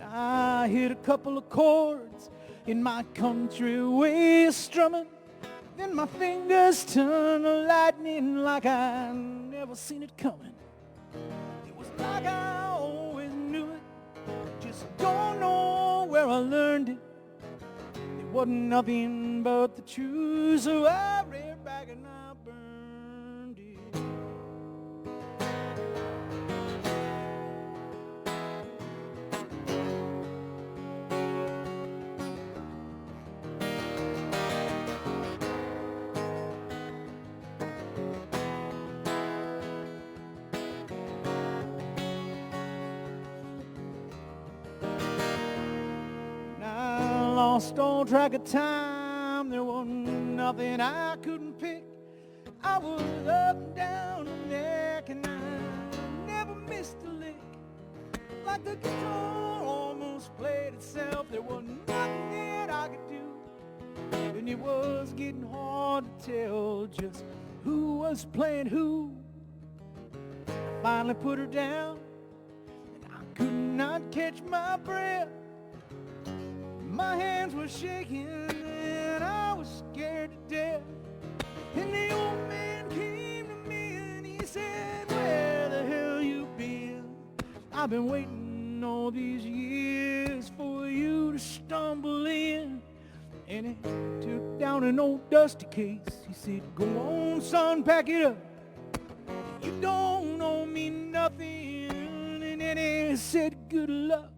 I hit a couple of chords in my country way of strumming. Then my fingers turn to lightning like I never seen it coming. It was like I always knew it, just don't know where I learned it. It wasn't nothing but the truth, so I ran back and I burned it. Lost all track of time, there wasn't nothing I couldn't pick. I was up and down the neck and I never missed a lick. Like the guitar almost played itself, there wasn't nothing that I could do. And it was getting hard to tell just who was playing who. I finally put her down and I could not catch my breath. My hands were shaking and I was scared to death. And the old man came to me and he said, where the hell you been? I've been waiting all these years for you to stumble in. And he took down an old dusty case. He said, go on son, pack it up. You don't owe me nothing. And then he said, good luck.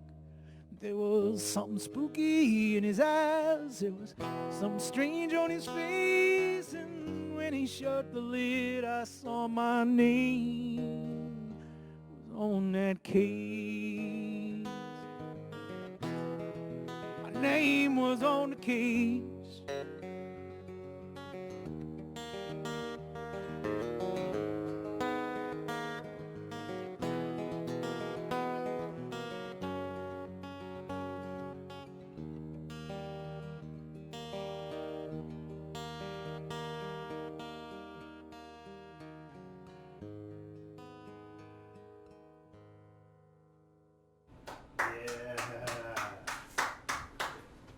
There was something spooky in his eyes, there was something strange on his face, and when he shut the lid I saw my name was on that case. My name was on the case.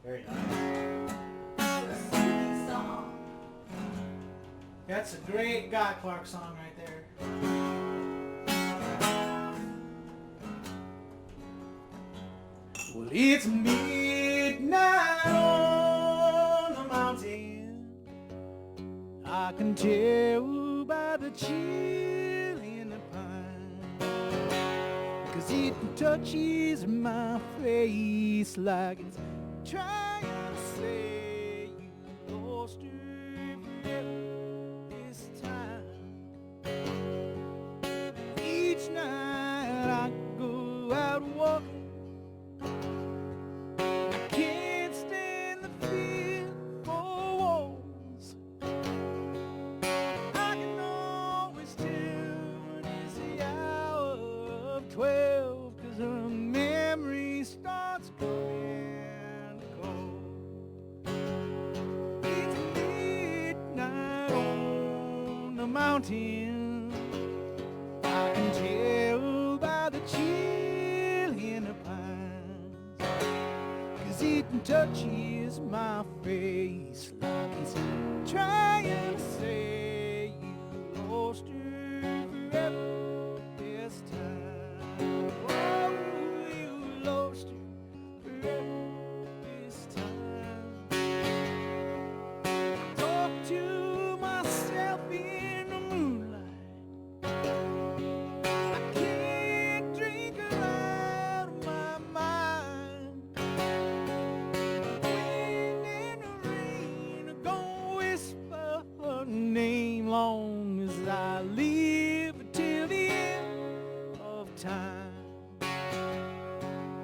Very nice. Singing song. That's a great Guy Clark song right there. Well, it's midnight on the mountain. I can tell by the chill in the pine, 'cause it touches my face like it's trying to say you lost her forever this time. Each night I go out walking, I can't stand the fear for walls. I can always tell when it's the hour of 12, 'cause her memory starts coming cold. It's midnight on the mountain. I can tell by the chill in the pines, 'cause it touches my face like it's trying to say you lost her forever this time. Oh, you lost her forever this time. Talk to myself in the moonlight. I can't drink her out of my mind. Wind and the rain are gonna whisper her name long as I live till the end of time.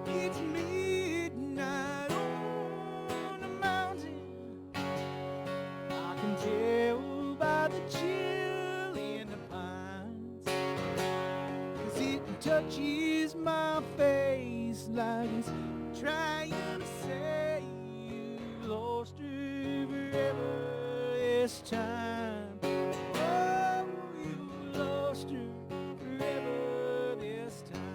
It's midnight on the mountain. I can tell by the chill in the pines, 'cause it touches my face like it's trying to say you lost her forever this time. Oh, you lost her forever this time.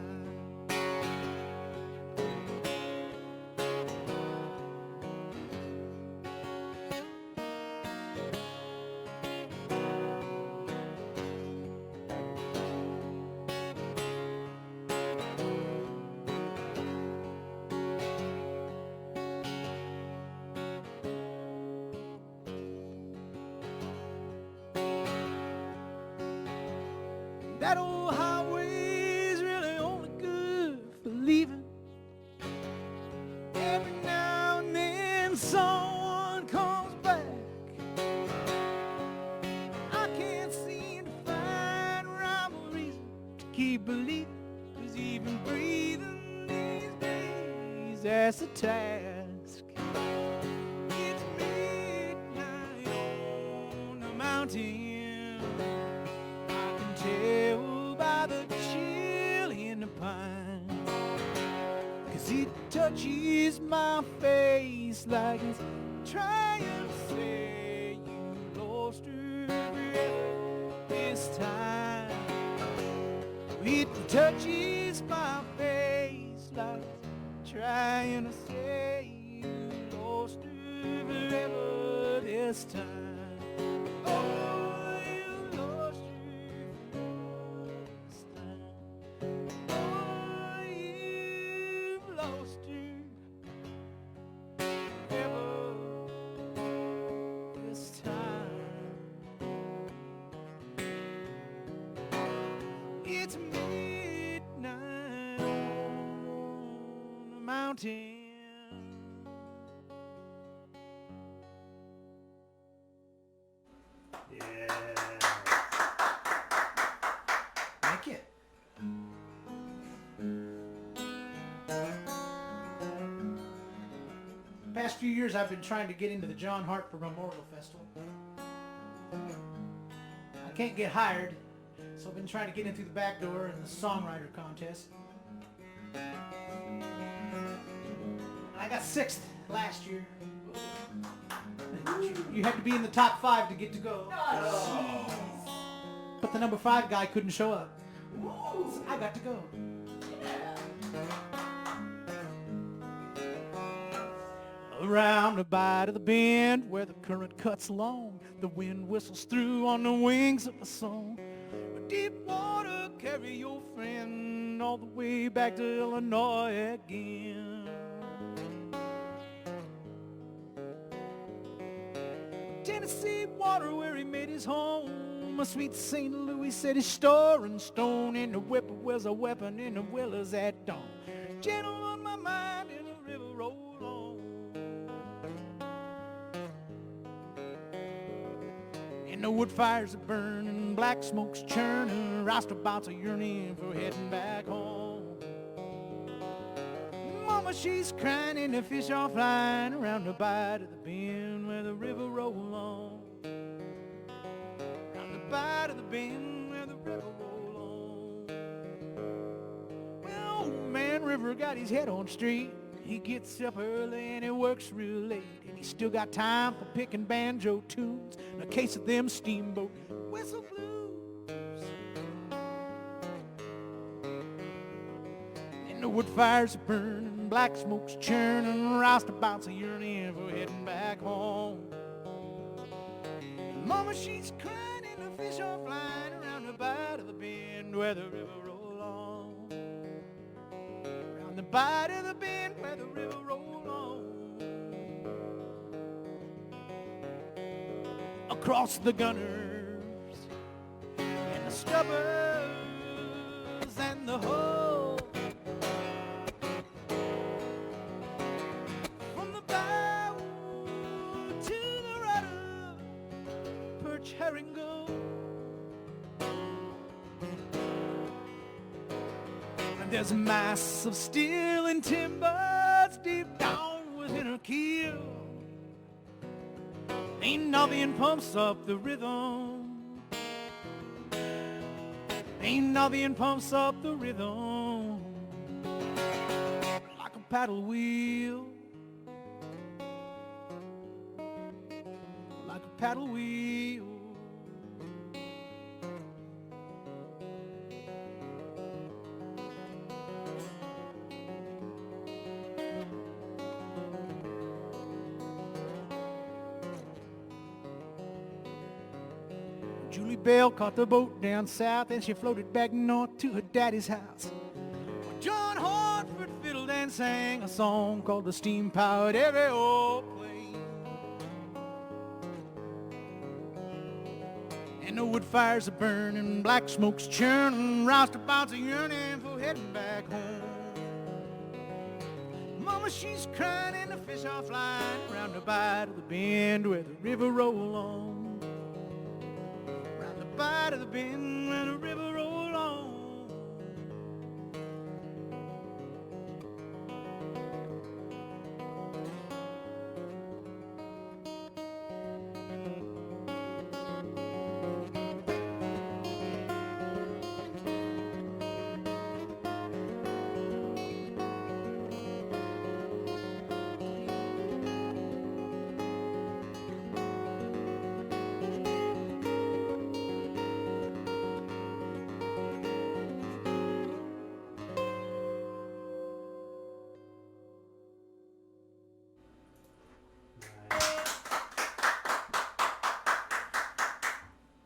That old highway's really only good for leaving. Every now and then someone comes back. I can't seem to find rhyme or reason to keep believing, 'cause even breathing these days, that's a task. It's midnight on the mountain. I can tell by the chill in the pine, 'cause it touches my face like it's trying to say you lost her forever this time. It touches my face like it's trying to say you lost her forever this time. Oh, you lost her this time. Oh, you've lost her forever this time. It's midnight on the mountain. Yeah. Thank you. Past few years I've been trying to get into the John Hartford Memorial Festival. I can't get hired, so I've been trying to get in through the back door in the songwriter contest. I got 6th last year. You had to be in the top 5 to get to go. But the number 5 guy couldn't show up. So I got to go. Around the bite of the bend where the current cuts along, the wind whistles through on the wings of a song. Deep water, carry your friend all the way back to Illinois again. Tennessee water where he made his home. My sweet St. Louis said his store and stone, and the whippoorwill's a weapon in the willows at dawn. Gentle on my mind and the river roll on. And the wood fires are burning, black smoke's churning, roustabouts are yearning for heading back home. Mama, she's crying and the fish are flying around the bite of the bend where the river roll on. Around the bite of the bend where the river roll on. Well, old man River got his head on straight. He gets up early and he works real late, and he's still got time for picking banjo tunes and a case of them steamboat whistle blues. And the wood fires are burning, black smoke's churning, roustabouts are yearning for heading back home. Mama, she's crying and the fish are flying around the bite of the bend where the river roll on. Around the bite of the bend where the river roll on. Across the gunners and the stubbers and the hoe. From the bow to the rudder, perch, herring, go. And there's a mass of steel and timbers deep down within her keel. Ain't nothing pumps up the rhythm. Ain't nothing pumps up the rhythm like a paddle wheel. Like a paddle wheel. Julie Bell caught the boat down south and she floated back north to her daddy's house. John Hartford fiddled and sang a song called the Steam-Powered Aeroplane. And the wood fires are burning, black smoke's churning, roustabouts are yearning for heading back home. Mama, she's crying and the fish are flying round the bite of the bend where the river roll on. Round the bite of the bend where the river roll on.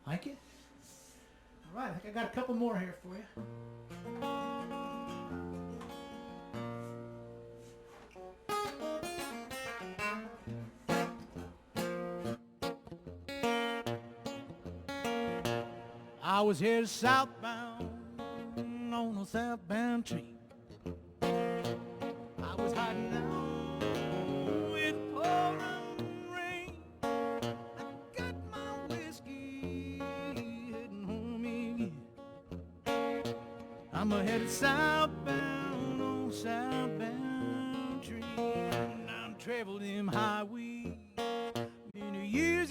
Like it? All right, I think I got a couple more here for you. I was headed southbound on a southbound train. I was hiding out in pouring rain. I got my whiskey heading home again. I'm headed southbound on a southbound train. I've traveled them highways many years